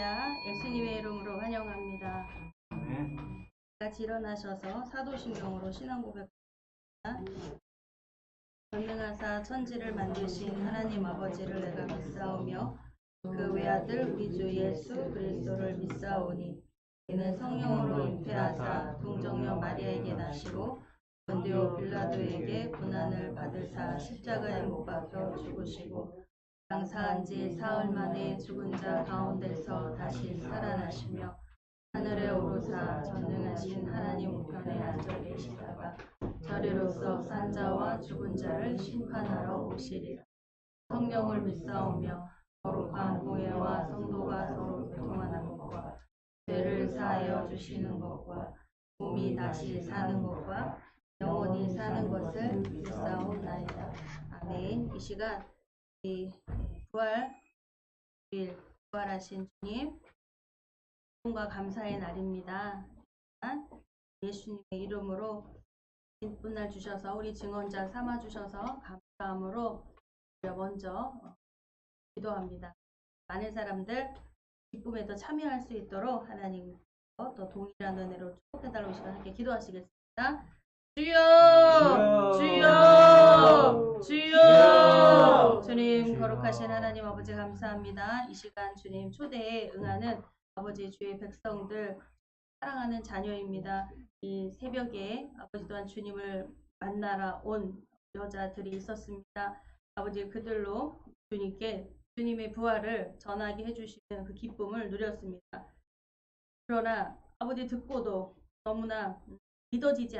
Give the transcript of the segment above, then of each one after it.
할렐루야. 예수님의 이름으로 환영합니다. 네. 같이 일어나셔서 사도신경으로 신앙 고백합니다. 전능하사 천지를 만드신 하나님 아버지를 내가 믿사오며 그 외아들 우리 주 예수 그리스도를 믿사오니 이는 성령으로 잉태하사 동정녀 마리아에게 나시고 본디오 빌라도에게 고난을 받으사 십자가에 못 박혀 죽으시고 장사한 지 사흘 만에 죽은 자 가운데서 다시 살아나시며 하늘에 오르사 전능하신 하나님 우편에 앉아 계시다가 저리로서 산 자와 죽은 자를 심판하러 오시리라. 성령을 믿사오며 거룩한 공예와 성도가 서로 교통하는 것과 죄를 사하여 주시는 것과 몸이 다시 사는 것과 영원히 사는 것을 믿사옵나이다. 아멘. 이 시간 부활하신 주님 기쁨과 감사의 날입니다. 예수님의 이름으로 기쁜 날 주셔서 우리 증언자 삼아 주셔서 감사함으로 먼저 기도합니다. 많은 사람들 기쁨에 더 참여할 수 있도록 하나님 더 동일한 은혜로 축복해달라고 시간 함께 기도하시겠습니다. 주여! 주여! 주여! 주님 거룩하신 하나님 아버지 감사합니다. 이 시간 주님 초대에 응하는 아버지 주의 백성들 사랑하는 자녀입니다. 이 새벽에 아버지 또한 주님을 만나러 온 여자들이 있었습니다. 아버지 그들로 주님께 주님의 부활을 전하게 해주시는 그 기쁨을 누렸습니다. 그러나 아버지 듣고도 너무나 믿어지지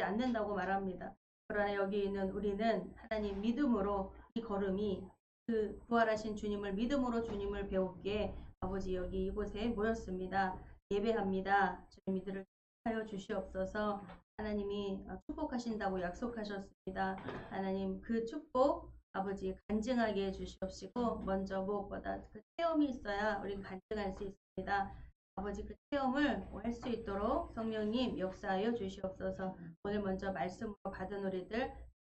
않는다고 말합니다. 그러나 여기 있는 우리는 하나님 믿음으로 이 걸음이 그 부활하신 주님을 믿음으로 주님을 배우기에 아버지 여기 이곳에 모였습니다. 예배합니다. 주님 이들을 하여 주시옵소서. 하나님이 축복하신다고 약속하셨습니다. 하나님 그 축복 아버지 간증하게 해주시옵시고 먼저 무엇보다 그 체험이 있어야 우리가 간증할 수 있습니다. 아버지 그 체험을 할 수 있도록 성령님 역사하여 주시옵소서. 오늘 먼저 말씀으로 받은 우리들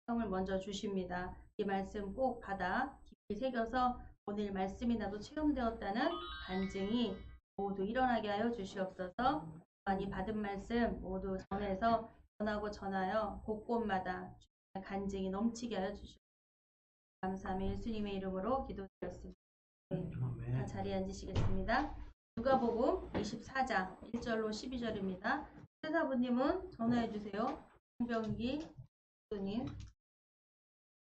체험을 먼저 주십니다. 이 말씀 꼭 받아 깊이 새겨서 오늘 말씀이 나도 체험되었다는 간증이 모두 일어나게 하여 주시옵소서. 많이 받은 말씀 모두 전하고 전하여 곳곳마다 간증이 넘치게 하여 주시옵소서. 감사하며 예수님의 이름으로 기도드렸습니다. 네, 다 자리에 앉으시겠습니다. 누가복음 24장 1절로 12절입니다. 세사부님은 전화해주세요. 홍병기 교수님.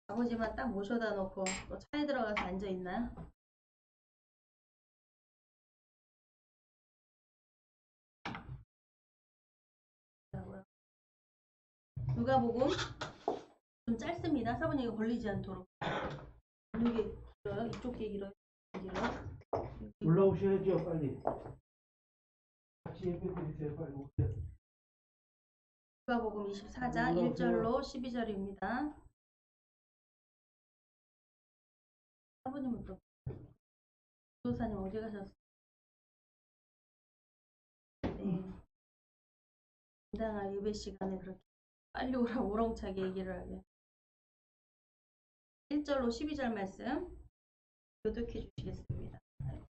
아버지만 딱 모셔다 놓고 또 차에 들어가서 앉아있나요? 누가복음 좀 짧습니다. 사부님 이거 걸리지 않도록. 이게 길어요? 이쪽 게 길어요? 올라오셔야죠 빨리. 같이 예배 드리세요 빨리 오세요. 누가복음 24장 1절로 12절입니다. 사부님은 또 교사님 어디 가셨어요? 네. 당당한 예배 시간에 그렇게 빨리 오라고 우렁차게 얘기를 하게. 1절로 12절 말씀 교독해 주시겠습니다.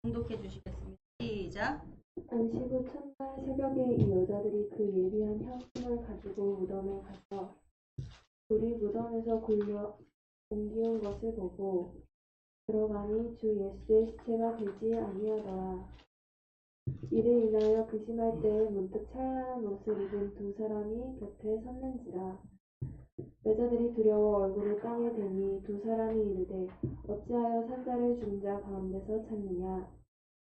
공독해 주시겠습니다. 시작. 안식 후 첫날 새벽에 이 여자들이 그 예비한 향품을 가지고 무덤에 가서 불이 무덤에서 옮기운 것을 보고 들어가니 주 예수의 시체가 되지 아니하더라. 이를 인하여 근심할 때에 문득 찬란한 옷을 입은 두 사람이 곁에 섰는지라. 여자들이 두려워 얼굴을 땅에 대니 두 사람이 이르되 어찌하여 산자를 죽은 자 가운데서 찾느냐.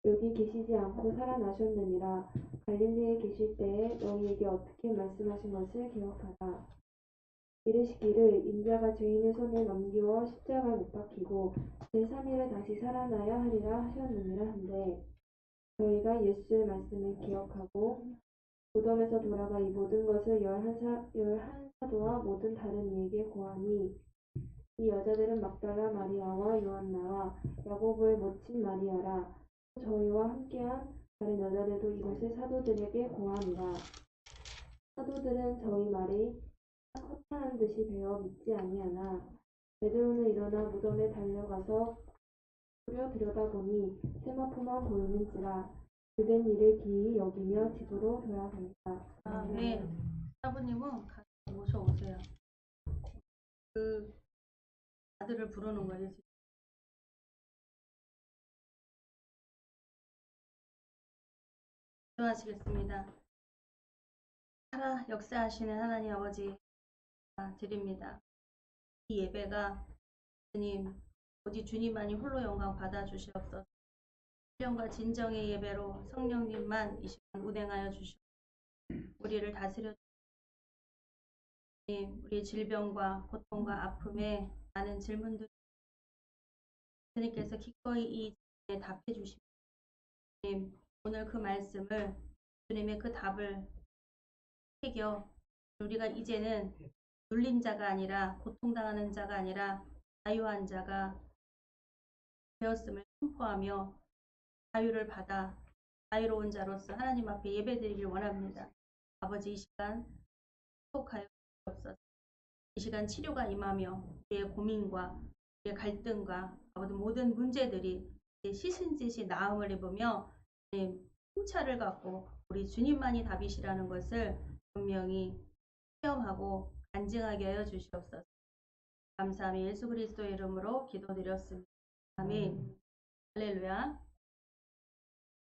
여기 계시지 않고 살아나셨느니라. 갈릴리에 계실 때에 너희에게 어떻게 말씀하신 것을 기억하라. 이르시기를 인자가 죄인의 손에 넘기워 십자가에 못 박히고 제3일에 다시 살아나야 하리라 하셨느니라 한데 저희가 예수의 말씀을 기억하고 무덤에서 돌아가 이 모든 것을 열한 사도와 모든 다른 이에게 고하니 이 여자들은 막달라 마리아와 요한나와 야고보의 모친 마리아라. 저희와 함께한 다른 여자들도 이것을 사도들에게 고하니라. 사도들은 저희 말이 허탄한 듯이 배워 믿지 아니하나 베드로는 일어나 무덤에 달려가서 꾸려 들여다보니 세마포만 보이는지라 그된 일을 기이 여기며 집으로 돌아갑니다. 네. 사부님은 가서 모셔오세요. 그 아들을 부르는 거예요. 지금. 기도하시겠습니다. 살아 역사하시는 하나님 아버지 드립니다. 이 예배가 주님 오직 주님만이 홀로 영광 받아주시옵소서. 신령과 진정의 예배로 성령님만 이 시간 운행하여 주시옵소서. 우리를 다스려 주님, 우리 질병과 고통과 아픔에 많은 질문들 주님께서 기꺼이 이 질문에 답해 주십니다. 주님, 오늘 그 말씀을 주님의 그 답을 새겨 우리가 이제는 눌린 자가 아니라 고통당하는 자가 아니라 자유한 자가 되었음을 선포하며 자유를 받아 자유로운 자로서 하나님 앞에 예배드리길 원합니다. 아버지 이 시간 축복하여 주옵소서. 이 시간 치료가 임하며 우리의 고민과 우리의 갈등과 아버지 모든 문제들이 씻은 듯이 나음을 입으며 통찰을 갖고 우리 주님만이 답이시라는 것을 분명히 체험하고 간증하게 하여 주시옵소서. 감사하며 예수 그리스도의 이름으로 기도드렸습니다. 아멘. 할렐루야.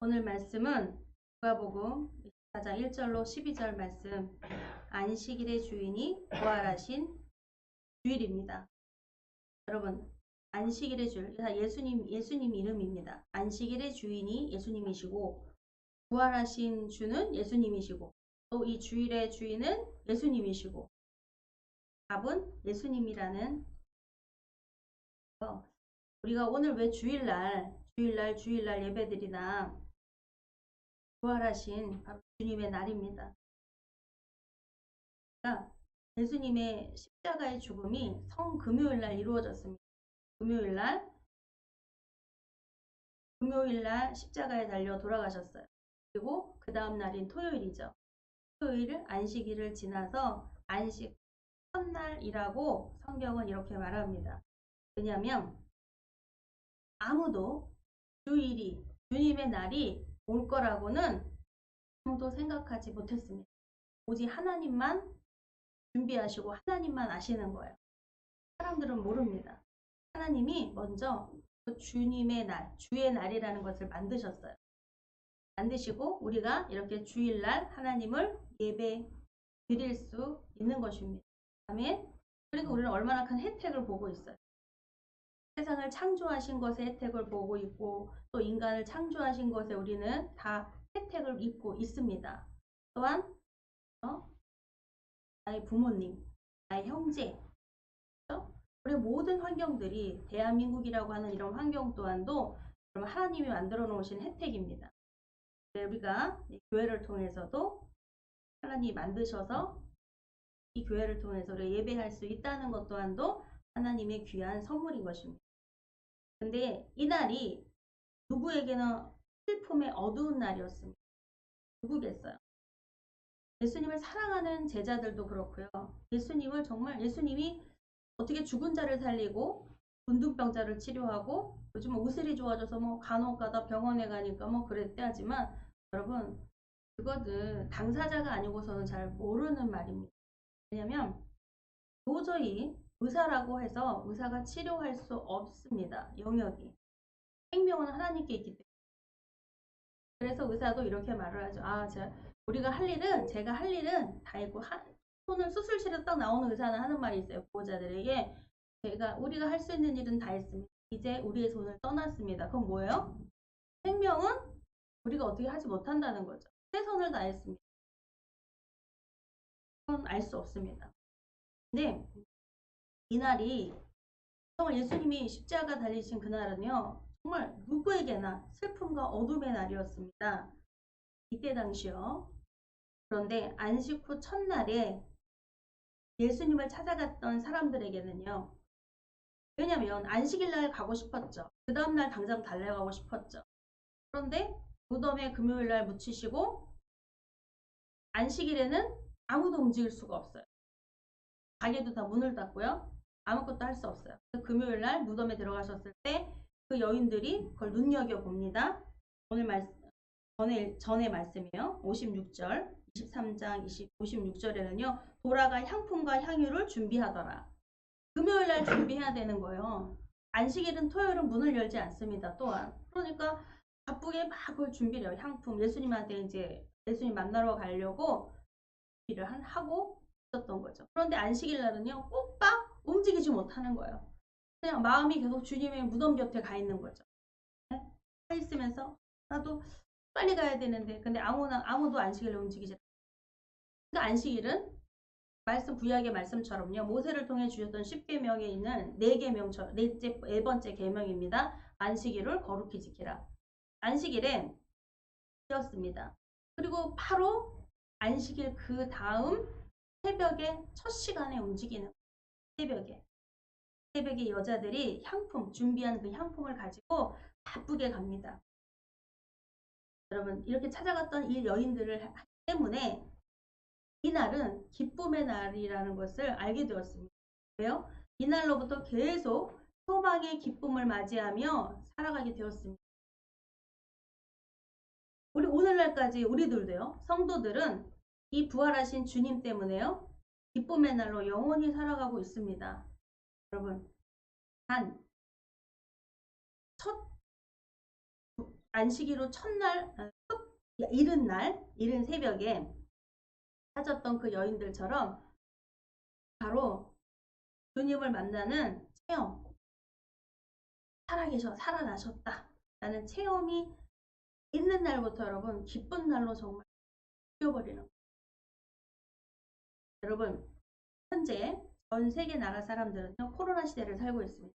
오늘 말씀은 누가복음 24장 1절로 12절 말씀, 안식일의 주인이 부활하신 주일입니다. 여러분, 안식일의 주일, 예수님 이름입니다. 안식일의 주인이 예수님이시고 부활하신 주는 예수님이시고 또 이 주일의 주인은 예수님이시고 답은 예수님이라는 우리가 오늘 왜 주일날 예배드리나 부활하신 바로 주님의 날입니다. 그러니까 예수님의 십자가의 죽음이 성금요일날 이루어졌습니다. 금요일날 십자가에 달려 돌아가셨어요. 그리고 그 다음 날인 토요일이죠. 토요일 안식일을 지나서 안식 첫날이라고 성경은 이렇게 말합니다. 왜냐하면 아무도 주일이 주님의 날이 올 거라고는 아무도 생각하지 못했습니다. 오직 하나님만 준비하시고 하나님만 아시는 거예요. 사람들은 모릅니다. 하나님이 먼저 그 주님의 날, 주의 날이라는 것을 만드셨어요. 만드시고 우리가 이렇게 주일날 하나님을 예배 드릴 수 있는 것입니다. 아멘. 그리고 우리는 얼마나 큰 혜택을 보고 있어요. 세상을 창조하신 것의 혜택을 보고 있고 또 인간을 창조하신 것에 우리는 다 혜택을 입고 있습니다. 또한 나의 부모님, 나의 형제, 우리 모든 환경들이 대한민국이라고 하는 이런 환경 또한도 하나님이 만들어 놓으신 혜택입니다. 우리가 교회를 통해서도 하나님이 만드셔서 이 교회를 통해서 우리가 예배할 수 있다는 것 또한도 하나님의 귀한 선물인 것입니다. 근데 이 날이 누구에게는 슬픔의 어두운 날이었습니다. 누구겠어요? 예수님을 사랑하는 제자들도 그렇고요. 예수님이 어떻게 죽은 자를 살리고 문둥병자를 치료하고 요즘은 우슬이 좋아져서 뭐 간혹 가다 병원에 가니까 뭐 그랬대 하지만 여러분 그거는 당사자가 아니고서는 잘 모르는 말입니다. 왜냐하면 도저히 의사라고 해서 의사가 치료할 수 없습니다. 영역이. 생명은 하나님께 있기 때문에. 그래서 의사도 이렇게 말을 하죠. 제가 할 일은 다 했고 손을 수술실에 딱 나오는 의사는 하는 말이 있어요. 보호자들에게 우리가 할 수 있는 일은 다 했습니다. 이제 우리의 손을 떠났습니다. 그건 뭐예요? 생명은 우리가 어떻게 하지 못한다는 거죠. 최선을 다했습니다. 그건 알 수 없습니다. 근데 이날이 정말 예수님이 십자가 달리신 그날은요. 정말 누구에게나 슬픔과 어둠의 날이었습니다. 이때 당시요. 그런데 안식 후 첫날에 예수님을 찾아갔던 사람들에게는요. 왜냐면 안식일날 가고 싶었죠. 그 다음날 당장 달려가고 싶었죠. 그런데 무덤에 금요일날 묻히시고 안식일에는 아무도 움직일 수가 없어요. 가게도 다 문을 닫고요. 아무것도 할 수 없어요. 금요일날 무덤에 들어가셨을 때 그 여인들이 그걸 눈여겨봅니다. 오늘 전의 말씀이에요. 56절, 23장 56절에는요. 돌아가 향품과 향유를 준비하더라. 금요일 날 준비해야 되는 거예요. 안식일은 토요일은 문을 열지 않습니다. 또한. 그러니까 바쁘게 막 그걸 준비를 해요. 향품. 예수님한테 이제 예수님 만나러 가려고 준비를 하고 있었던 거죠. 그런데 안식일 날은요. 꼬박 움직이지 못하는 거예요. 그냥 마음이 계속 주님의 무덤 곁에 가 있는 거죠. 네? 가 있으면서 나도 빨리 가야 되는데 근데 아무도 안식일을 움직이지 않아요. 그러니까 안식일은 구약의 말씀처럼요. 모세를 통해 주셨던 10계명에 있는 4계명처럼 네 번째 계명입니다. 안식일을 거룩히 지키라. 안식일에 되었습니다. 그리고 바로 안식일 그 다음 새벽에 첫 시간에 움직이는 새벽에 여자들이 향품 준비한 그 향품을 가지고 바쁘게 갑니다. 여러분 이렇게 찾아갔던 이 여인들을 하기 때문에 이 날은 기쁨의 날이라는 것을 알게 되었습니다. 왜요? 이날로부터 계속 소망의 기쁨을 맞이하며 살아가게 되었습니다. 우리 오늘날까지 우리들도요. 성도들은 이 부활하신 주님 때문에요. 기쁨의 날로 영원히 살아가고 있습니다. 여러분 단 첫 안식일로 첫날 이른 새벽에 찾았던 그 여인들처럼 바로 주님을 만나는 체험, 살아나셨다 라는 체험이 있는 날부터 여러분 기쁜 날로 정말 뛰어버리는 거예요. 여러분 현재 전 세계 나라 사람들은요 코로나 시대를 살고 있습니다.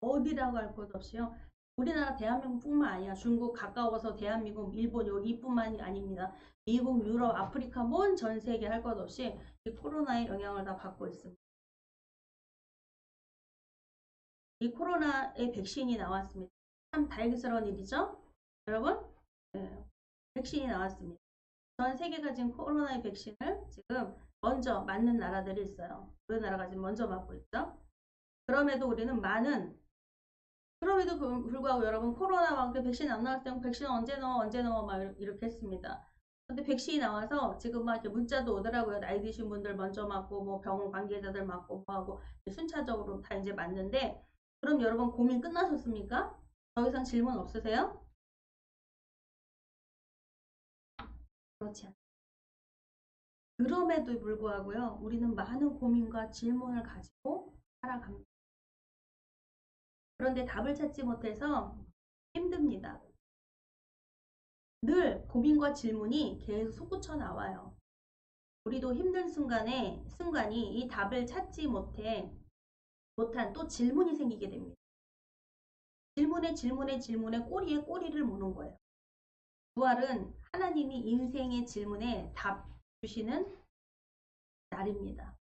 어디라고 할 것 없이요. 우리나라 대한민국뿐만 아니라 중국 가까워서 대한민국, 일본 여기뿐만이 아닙니다. 미국, 유럽, 아프리카 먼 전 세계 할 것 없이 이 코로나의 영향을 다 받고 있습니다. 이 코로나의 백신이 나왔습니다. 참 다행스러운 일이죠? 여러분? 네, 백신이 나왔습니다. 전 세계가 지금 코로나의 백신을 지금 먼저 맞는 나라들이 있어요. 우리나라가 지금 먼저 맞고 있죠? 그럼에도 불구하고 여러분 코로나 백신 안 나왔을 때 백신 언제 넣어 막 이렇게 했습니다. 근데 백신이 나와서 지금 막 이렇게 문자도 오더라고요. 나이 드신 분들 먼저 맞고 뭐 병원 관계자들 맞고 뭐 하고 순차적으로 다 이제 맞는데 그럼 여러분 고민 끝나셨습니까? 더 이상 질문 없으세요? 그렇지 않아요. 그럼에도 불구하고요. 우리는 많은 고민과 질문을 가지고 살아갑니다. 그런데 답을 찾지 못해서 힘듭니다. 늘 고민과 질문이 계속 솟구쳐 나와요. 우리도 힘든 순간이 이 답을 찾지 못한 또 질문이 생기게 됩니다. 질문에 꼬리에 꼬리를 무는 거예요. 부활은 하나님이 인생의 질문에 답 주시는 날입니다.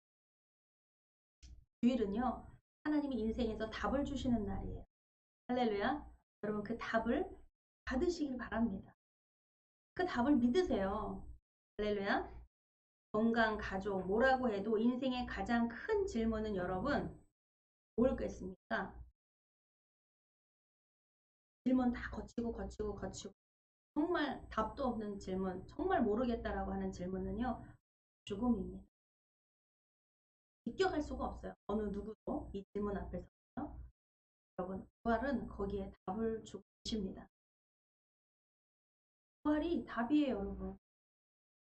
주일은요. 하나님이 인생에서 답을 주시는 날이에요. 할렐루야. 여러분 그 답을 받으시길 바랍니다. 그 답을 믿으세요. 할렐루야. 건강, 가족, 뭐라고 해도 인생의 가장 큰 질문은 여러분 뭘겠습니까? 질문 다 거치고 정말 답도 없는 질문, 정말 모르겠다라고 하는 질문은요. 죽음입니다. 비껴갈 수가 없어요. 어느 누구도 이 질문 앞에서요. 여러분 부활은 거기에 답을 주고 계십니다. 부활이 답이에요. 여러분.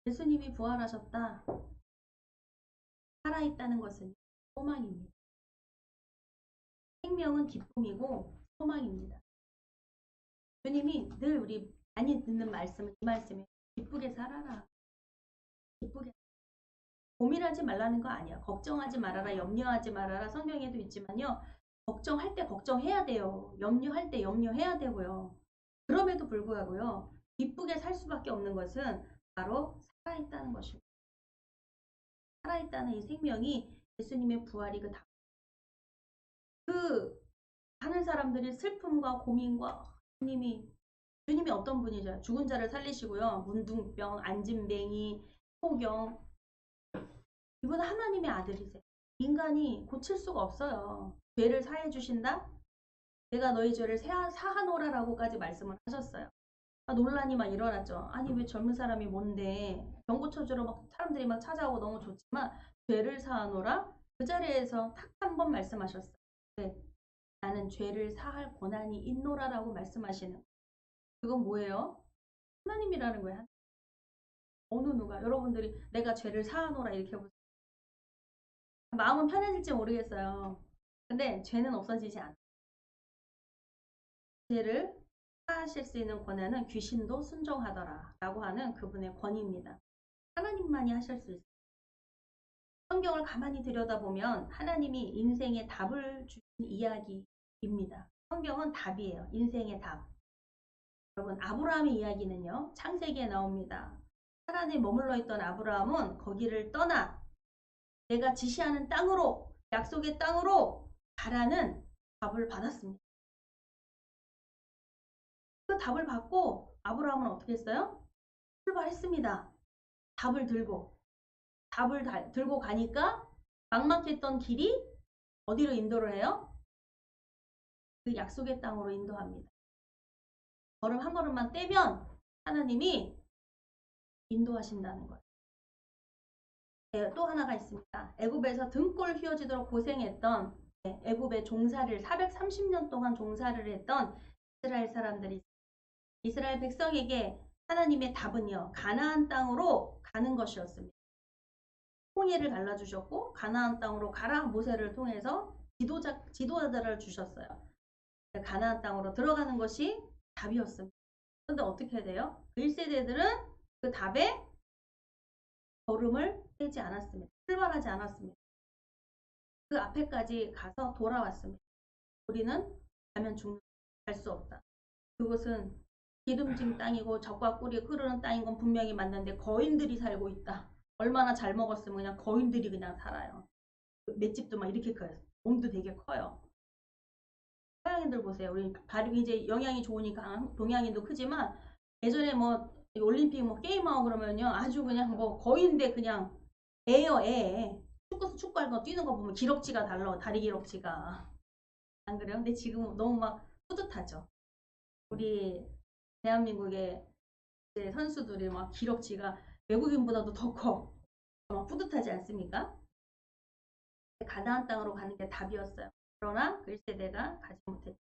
예수님이 부활하셨다. 살아있다는 것은 소망입니다. 생명은 기쁨이고 소망입니다. 주님이 늘 우리 많이 듣는 말씀은 이 말씀이에요. 기쁘게 살아라. 기쁘게. 고민하지 말라는 거 아니야. 걱정하지 말아라. 염려하지 말아라. 성경에도 있지만요. 걱정할 때 걱정해야 돼요. 염려할 때 염려해야 되고요. 그럼에도 불구하고요. 기쁘게 살 수밖에 없는 것은 바로 살아있다는 것입니다. 살아있다는 이 생명이 예수님의 부활이 하는 사람들이 슬픔과 고민과 주님이 어떤 분이죠? 죽은 자를 살리시고요. 문둥병, 안진뱅이, 소경. 이분은 하나님의 아들이세요. 인간이 고칠 수가 없어요. 죄를 사해 주신다? 내가 너희 죄를 사하노라라고까지 말씀을 하셨어요. 논란이 막 일어났죠. 아니 왜 젊은 사람이 뭔데 병고쳐주러 막 사람들이 막 찾아오고 너무 좋지만 죄를 사하노라? 그 자리에서 딱 한 번 말씀하셨어요. 네, 나는 죄를 사할 권한이 있노라라고 말씀하시는. 그건 뭐예요? 하나님이라는 거예요. 어느 누가 여러분들이 내가 죄를 사하노라 이렇게 해보세요. 마음은 편해질지 모르겠어요. 근데 죄는 없어지지 않아요. 죄를 사하실 수 있는 권한은 귀신도 순종하더라 라고 하는 그분의 권위입니다. 하나님만이 하실 수 있어요. 성경을 가만히 들여다보면 하나님이 인생의 답을 주신 이야기입니다. 성경은 답이에요. 인생의 답. 여러분 아브라함의 이야기는요. 창세기에 나옵니다. 하란에 머물러 있던 아브라함은 거기를 떠나 내가 지시하는 땅으로 약속의 땅으로 가라는 답을 받았습니다. 그 답을 받고 아브라함은 어떻게 했어요? 출발했습니다. 답을 들고 가니까 막막했던 길이 어디로 인도를 해요? 그 약속의 땅으로 인도합니다. 걸음 한 걸음만 떼면 하나님이 인도하신다는 거예요. 네, 또 하나가 있습니다. 애굽에서 등골 휘어지도록 고생했던 애굽의 종사를 430년 동안 종사를 했던 이스라엘 사람들이 이스라엘 백성에게 하나님의 답은요. 가나안 땅으로 가는 것이었습니다. 홍해를 갈라주셨고 가나안 땅으로 가라 모세를 통해서 지도자들을 주셨어요. 가나안 땅으로 들어가는 것이 답이었습니다. 그런데 어떻게 해야 돼요? 1세대들은 그 답에 걸음을 떼지 않았습니다. 출발하지 않았습니다. 그 앞에까지 가서 돌아왔습니다. 우리는 가면 갈 수 없다. 그곳은 기름진 땅이고 젖과 꿀이 흐르는 땅인 건 분명히 맞는데 거인들이 살고 있다. 얼마나 잘 먹었으면 그냥 거인들이 그냥 살아요. 맷집도 막 이렇게 커요. 몸도 되게 커요. 서양인들 보세요. 우리 발육이 이제 영양이 좋으니까 동양인도 크지만 예전에 뭐 올림픽 뭐 게임하고 그러면요 아주 그냥 뭐 거인데 그냥 애요 애. 축구할 거 뛰는 거 보면 기럭지가 달라. 다리 기럭지가. 안 그래요? 근데 지금 너무 막 뿌듯하죠. 우리 대한민국의 선수들이 막 기럭지가 외국인보다도 더 커. 막 뿌듯하지 않습니까? 가나안 땅으로 가는 게 답이었어요. 그러나 그 1세대가 가지 못했죠.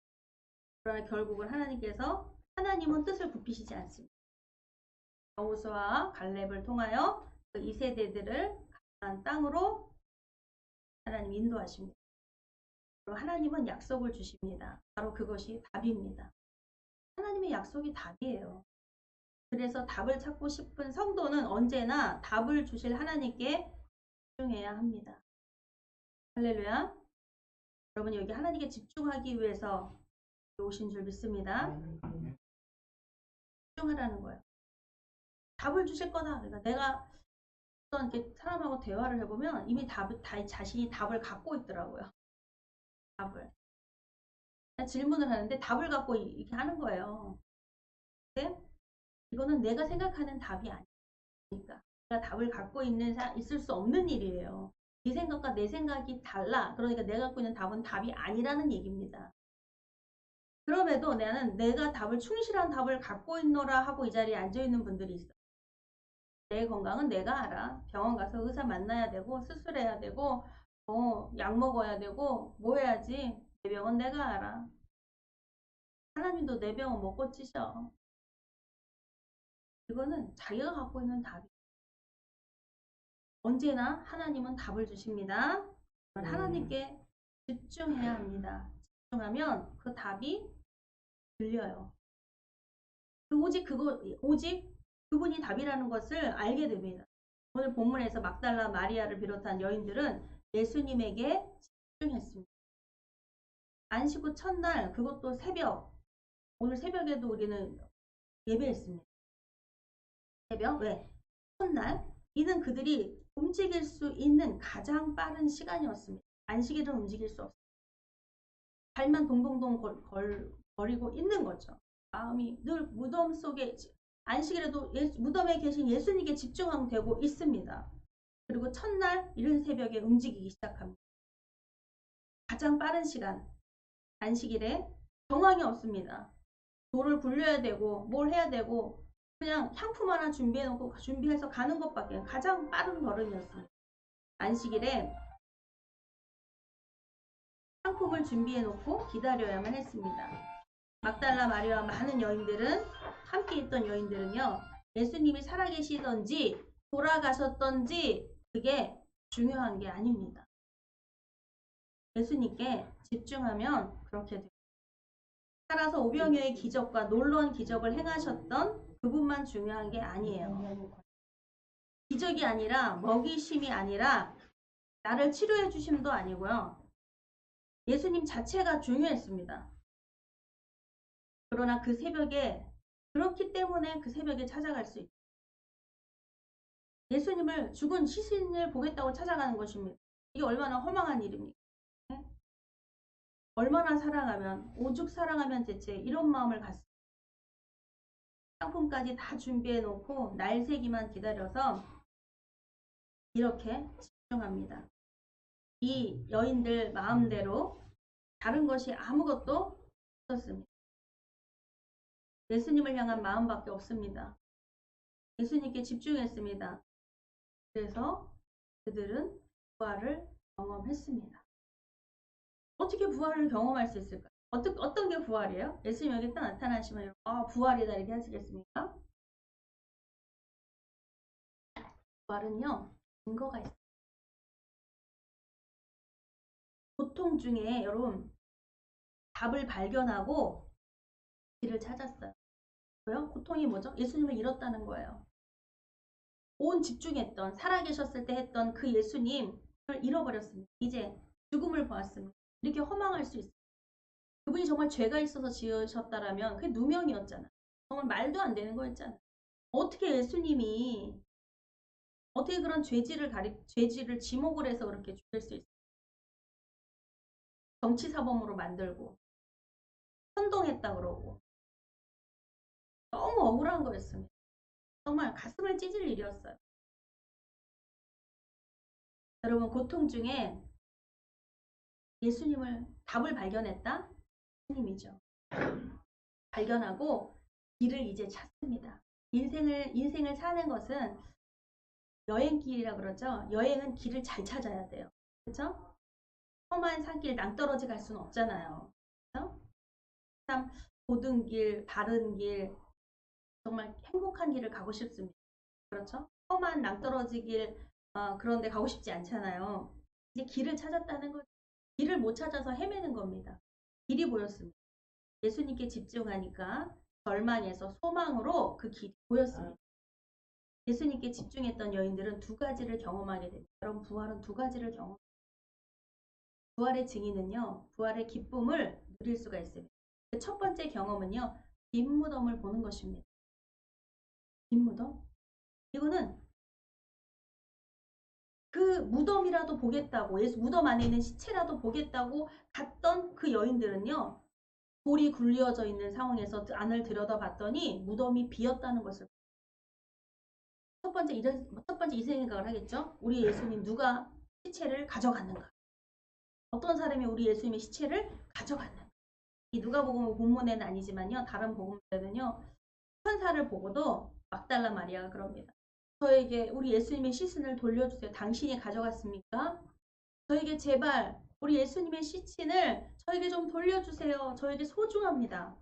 그러나 결국은 하나님은 뜻을 굽히시지 않습니다. 여호수아와 갈렙을 통하여 그 2세대들을 가나안 땅으로 하나님 인도하십니다. 그리고 하나님은 약속을 주십니다. 바로 그것이 답입니다. 하나님의 약속이 답이에요. 그래서 답을 찾고 싶은 성도는 언제나 답을 주실 하나님께 집중해야 합니다. 할렐루야. 여러분 여기 하나님께 집중하기 위해서 오신 줄 믿습니다. 집중하라는 거예요. 답을 주실 거다. 그러니까 내가 어떤 이렇게 사람하고 대화를 해보면 이미 자신이 답을 갖고 있더라고요. 답을. 질문을 하는데 답을 갖고 이렇게 하는 거예요. 근데 이거는 내가 생각하는 답이 아니니까. 내가 답을 갖고 있을 수 없는 일이에요. 네 생각과 내 생각이 달라. 그러니까 내가 갖고 있는 답은 답이 아니라는 얘기입니다. 그럼에도 나는 내가 충실한 답을 갖고 있노라 하고 이 자리에 앉아있는 분들이 있어요. 내 건강은 내가 알아. 병원 가서 의사 만나야 되고 수술해야 되고 약 먹어야 되고 뭐 해야지. 내 병은 내가 알아. 하나님도 내 병은 못 고치셔. 이거는 자기가 갖고 있는 답이. 언제나 하나님은 답을 주십니다. 하나님께 집중해야 합니다. 집중하면 그 답이 들려요. 오직 그분이 답이라는 것을 알게 됩니다. 오늘 본문에서 막달라 마리아를 비롯한 여인들은 예수님에게 집중했습니다. 안식 후 첫날 그것도 새벽. 오늘 새벽에도 우리는 예배했습니다. 새벽? 왜? 첫날 이는 그들이 움직일 수 있는 가장 빠른 시간이었습니다. 안식일은 움직일 수 없어요. 발만 동동동 거리고 있는 거죠. 마음이 늘 무덤 속에 안식일에도 무덤에 계신 예수님께 집중되고 있습니다. 그리고 첫날 이른 새벽에 움직이기 시작합니다. 가장 빠른 시간 안식일에 정황이 없습니다. 돌을 굴려야 되고 뭘 해야 되고 그냥 향품 하나 준비해놓고 준비해서 가는 것밖에 가장 빠른 걸음이었습니다. 안식일에 상품을 준비해놓고 기다려야만 했습니다. 막달라 마리아와 많은 여인들은 함께 있던 여인들은요. 예수님이 살아계시던지 돌아가셨던지 그게 중요한 게 아닙니다. 예수님께 집중하면 그렇게 됩니다. 살아서 오병이어의 기적과 놀라운 기적을 행하셨던 그분만 중요한 게 아니에요. 기적이 아니라 먹이심이 아니라 나를 치료해 주심도 아니고요. 예수님 자체가 중요했습니다. 그러나 그 새벽에 그렇기 때문에 그 새벽에 찾아갈 수 있어요. 예수님을 죽은 시신을 보겠다고 찾아가는 것입니다. 이게 얼마나 허망한 일입니까? 네? 얼마나 사랑하면 오죽 사랑하면 대체 이런 마음을 갖습니다. 상품까지 다 준비해 놓고 날새기만 기다려서 이렇게 집중합니다. 이 여인들 마음대로 다른 것이 아무것도 없었습니다. 예수님을 향한 마음밖에 없습니다. 예수님께 집중했습니다. 그래서 그들은 부활을 경험했습니다. 어떻게 부활을 경험할 수 있을까요? 어떤 게 부활이에요? 예수님 여기 딱 나타나시면 부활이다 이렇게 하시겠습니까? 부활은요 증거가 있어요. 고통 중에 여러분 답을 발견하고 길을 찾았어요. 왜요? 고통이 뭐죠? 예수님을 잃었다는 거예요. 온 집중했던 살아계셨을 때 했던 그 예수님을 잃어버렸습니다. 이제 죽음을 보았습니다. 이렇게 허망할 수 있어요. 그분이 정말 죄가 있어서 지으셨다라면 그게 누명이었잖아요. 정말 말도 안 되는 거였잖아요. 어떻게 예수님이 어떻게 그런 죄질을 지목을 해서 그렇게 죽일 수 있어요? 정치사범으로 만들고 선동했다 그러고 너무 억울한 거였습니다. 정말 가슴을 찢을 일이었어요. 여러분 고통 중에 예수님을 답을 발견했다? 예수님이죠. 발견하고 길을 이제 찾습니다. 인생을 사는 것은 여행길이라 그러죠. 여행은 길을 잘 찾아야 돼요. 그렇죠? 험한 산길 낭떠러지 갈 수는 없잖아요. 그렇죠? 참 고든 길, 바른 길, 정말 행복한 길을 가고 싶습니다. 그렇죠? 험한 낭떠러지 길 그런 데 가고 싶지 않잖아요. 이제 길을 찾았다는 거죠. 길을 못 찾아서 헤매는 겁니다. 길이 보였습니다. 예수님께 집중하니까 절망에서 소망으로 그 길이 보였습니다. 예수님께 집중했던 여인들은 두 가지를 경험하게 됩니다. 여러분 부활은 두 가지를 경험합니다. 부활의 증인은요. 부활의 기쁨을 누릴 수가 있습니다. 첫 번째 경험은요. 빈 무덤을 보는 것입니다. 빈 무덤? 이거는 그 무덤이라도 보겠다고 무덤 안에 있는 시체라도 보겠다고 갔던 그 여인들은요. 돌이 굴려져 있는 상황에서 안을 들여다봤더니 무덤이 비었다는 것을 첫 번째 이 생각을 하겠죠. 우리 예수님 누가 시체를 가져갔는가? 어떤 사람이 우리 예수님의 시체를 가져갔는가? 이 누가복음 본문에는 아니지만요. 다른 복음들은요. 천사를 보고도 막달라 마리아가 그럽니다. 저에게 우리 예수님의 시신을 돌려주세요. 당신이 가져갔습니까? 저에게 제발 우리 예수님의 시신을 저에게 좀 돌려주세요. 저에게 소중합니다.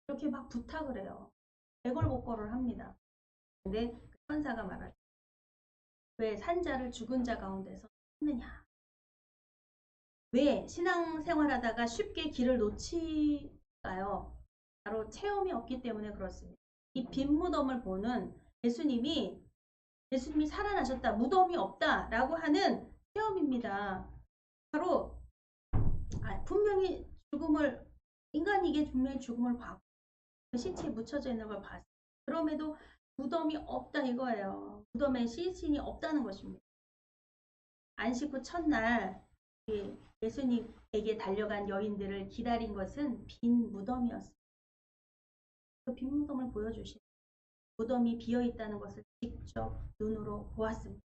이렇게 막 부탁을 해요. 애걸복걸을 합니다. 근데 그 천사가 말하죠. 왜 산자를 죽은 자 가운데서 찾느냐? 왜 신앙생활하다가 쉽게 길을 놓칠까요? 바로 체험이 없기 때문에 그렇습니다. 이 빈 무덤을 보는 예수님이 살아나셨다, 무덤이 없다라고 하는 체험입니다. 바로 분명히 인간이게 분명히 죽음을 봤고 그 시체에 묻혀져 있는 걸 봤어요. 그럼에도 무덤이 없다 이거예요. 무덤에 시신이 없다는 것입니다. 안식 후 첫날 예수님에게 달려간 여인들을 기다린 것은 빈 무덤이었습니다. 그 빈 무덤을 보여주신 무덤이 비어 있다는 것을 직접 눈으로 보았습니다.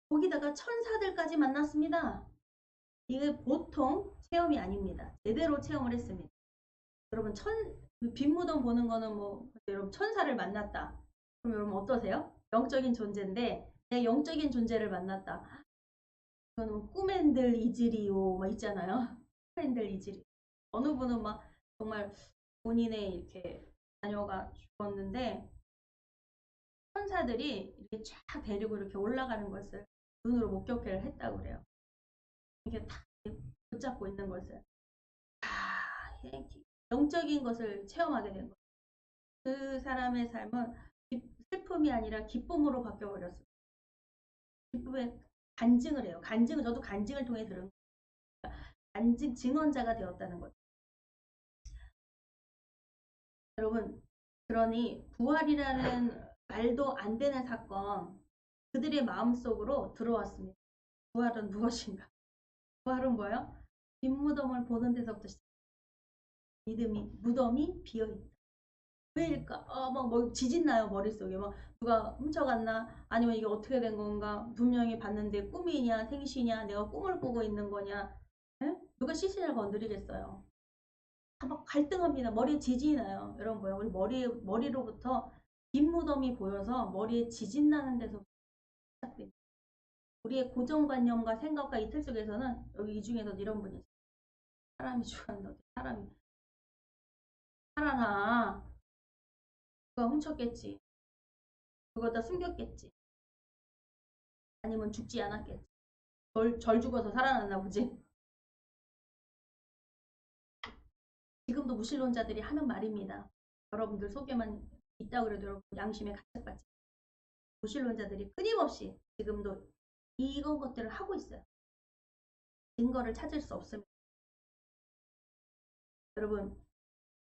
거기다가 천사들까지 만났습니다. 이게 보통 체험이 아닙니다. 제대로 체험을 했습니다. 여러분 빈무덤 보는 거는 뭐 여러분 천사를 만났다. 그럼 여러분 어떠세요? 영적인 존재인데 내 영적인 존재를 만났다. 이거는 꿈엔들 이즈리오 막 있잖아요. 꿈엔들 이즈리. 어느 분은 막 정말 본인의 이렇게 자녀가 죽었는데 천사들이 이렇게 쫙 데리고 이렇게 올라가는 것을 눈으로 목격을 했다고 그래요. 이게 다 붙잡고 있는 것을 영적인 것을 체험하게 된 거예요. 그 사람의 삶은 슬픔이 아니라 기쁨으로 바뀌어버렸어요. 기쁨의 간증을 해요. 간증을 저도 간증을 통해 들은 거예요. 간증 증언자가 되었다는 거죠. 여러분 그러니 부활이라는 말도 안 되는 사건 그들의 마음속으로 들어왔습니다. 부활은 무엇인가? 부활은 뭐예요? 빈무덤을 보는 데서부터 시작. 무덤이 비어있다. 왜일까? 막 뭐 지진 나요 머릿속에. 막 누가 훔쳐갔나? 아니면 이게 어떻게 된 건가? 분명히 봤는데 꿈이냐 생시냐? 내가 꿈을 꾸고 있는 거냐? 에? 누가 시신을 건드리겠어요? 막 갈등합니다. 머리에 지진이 나요. 여러분 뭐야? 우리 머리로부터 빈무덤이 보여서 머리에 지진 나는 데서 시작됩니다. 우리의 고정관념과 생각과 이틀 속에서는 여기 이 중에서 이런 분이 있어요. 사람이 죽었는데 사람이 살아나. 누가 훔쳤겠지. 그거 다 숨겼겠지. 아니면 죽지 않았겠지. 절 죽어서 살아났나 보지. 지금도 무신론자들이 하는 말입니다. 여러분들 속에만 있다고 그래도 여러분 양심에 가책 받지. 무신론자들이 끊임없이 지금도 이런 것들을 하고 있어요. 증거를 찾을 수 없습니다. 여러분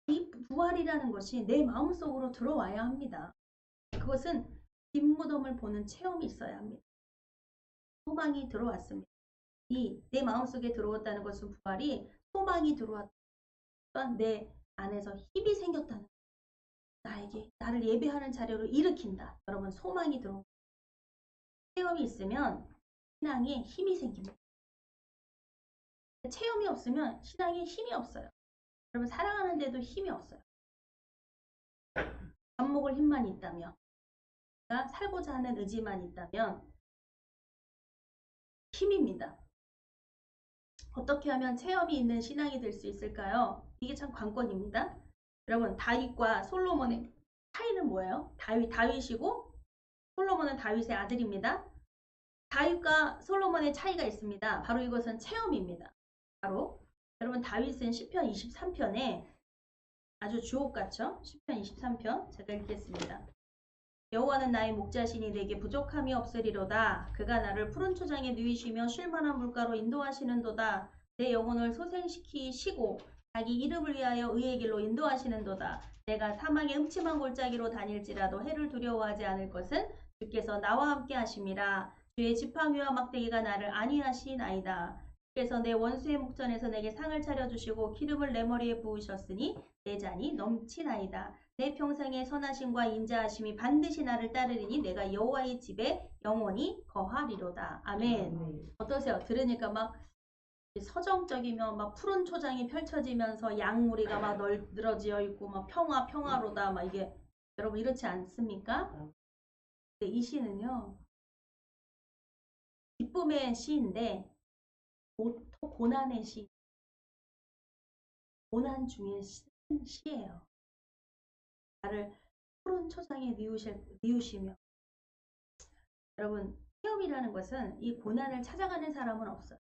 이 부활이라는 것이 내 마음속으로 들어와야 합니다. 그것은 빈무덤을 보는 체험이 있어야 합니다. 소망이 들어왔습니다. 내 마음속에 들어왔다는 것은 부활이 소망이 들어왔다. 내 안에서 힘이 생겼다는 나에게 나를 예배하는 자료를 일으킨다. 여러분 소망이 들어옵니다. 체험이 있으면 신앙에 힘이 생깁니다. 체험이 없으면 신앙에 힘이 없어요. 여러분 사랑하는데도 힘이 없어요. 밥 먹을 힘만 있다면 살고자 하는 의지만 있다면 힘입니다. 어떻게 하면 체험이 있는 신앙이 될 수 있을까요? 이게 참 관건입니다. 여러분 다윗과 솔로몬의 차이는 뭐예요? 다윗이고 솔로몬은 다윗의 아들입니다. 다윗과 솔로몬의 차이가 있습니다. 바로 이것은 체험입니다. 바로 여러분 다윗은 시편 23편에 아주 주옥같죠? 시편 23편 제가 읽겠습니다. 여호와는 나의 목자시니 내게 부족함이 없으리로다. 그가 나를 푸른 초장에 누이시며 쉴만한 물가로 인도하시는도다. 내 영혼을 소생시키시고 자기 이름을 위하여 의의 길로 인도하시는도다. 내가 사망의 음침한 골짜기로 다닐지라도 해를 두려워하지 않을 것은 주께서 나와 함께 하심이라. 주의 지팡이와 막대기가 나를 안위하시나이다. 주께서 내 원수의 목전에서 내게 상을 차려주시고 기름을 내 머리에 부으셨으니 내 잔이 넘치나이다. 내 평생의 선하심과 인자하심이 반드시 나를 따르리니 내가 여호와의 집에 영원히 거하리로다. 아멘. 어떠세요? 들으니까 막 서정적이며 막 푸른 초장이 펼쳐지면서 양무리가 막 늘어지어 있고 막 평화로다 막 이게 여러분 이렇지 않습니까? 근데 이 시는요 기쁨의 시인데 고난의 시, 고난 중에 쓴 시예요. 나를 푸른 초장에 뉘우시며 여러분 체험이라는 것은 이 고난을 찾아가는 사람은 없어요.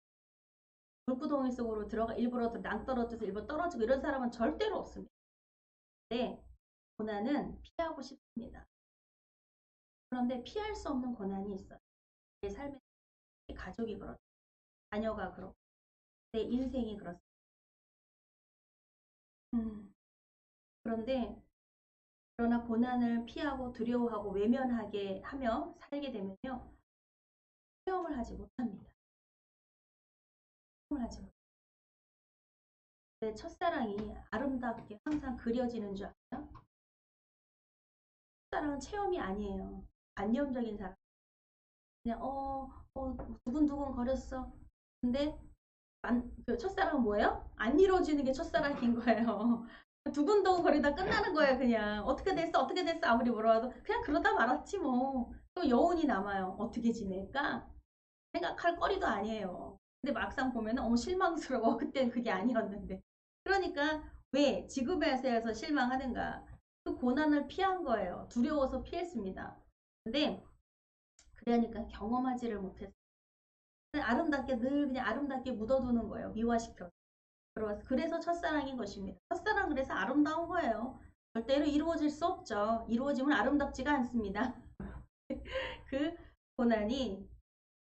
물구덩이 속으로 들어가 일부러 낭떠러져서 일부러 떨어지고 이런 사람은 절대로 없습니다. 네, 고난은 피하고 싶습니다. 그런데 피할 수 없는 고난이 있어요. 내 삶에 내 가족이 그렇고 자녀가 그렇고 내 인생이 그렇습니다. 그러나 고난을 피하고 두려워하고 외면하게 하며 살게 되면요. 체험을 하지 못합니다. 체험을 하지 못합니다. 내 첫사랑이 아름답게 항상 그려지는 줄 알아요? 첫사랑은 체험이 아니에요. 관념적인 사랑. 그냥 두근두근 거렸어. 근데 그 첫사랑은 뭐예요? 안 이루어지는 게 첫사랑인 거예요. 두근두근 거리다 끝나는 거예요. 그냥 어떻게 됐어 어떻게 됐어 아무리 물어봐도 그냥 그러다 말았지 뭐. 또 여운이 남아요. 어떻게 지낼까 생각할 거리도 아니에요. 근데 막상 보면 실망스러워. 그땐 그게 아니었는데. 그러니까 왜 지금에서 실망하는가? 그 고난을 피한 거예요. 두려워서 피했습니다. 근데 그러니까 경험하지를 못했어요. 아름답게 늘 그냥 아름답게 묻어두는 거예요. 미화시켜. 그래서 첫사랑인 것입니다. 첫사랑 그래서 아름다운 거예요. 절대로 이루어질 수 없죠. 이루어지면 아름답지가 않습니다. 그 고난이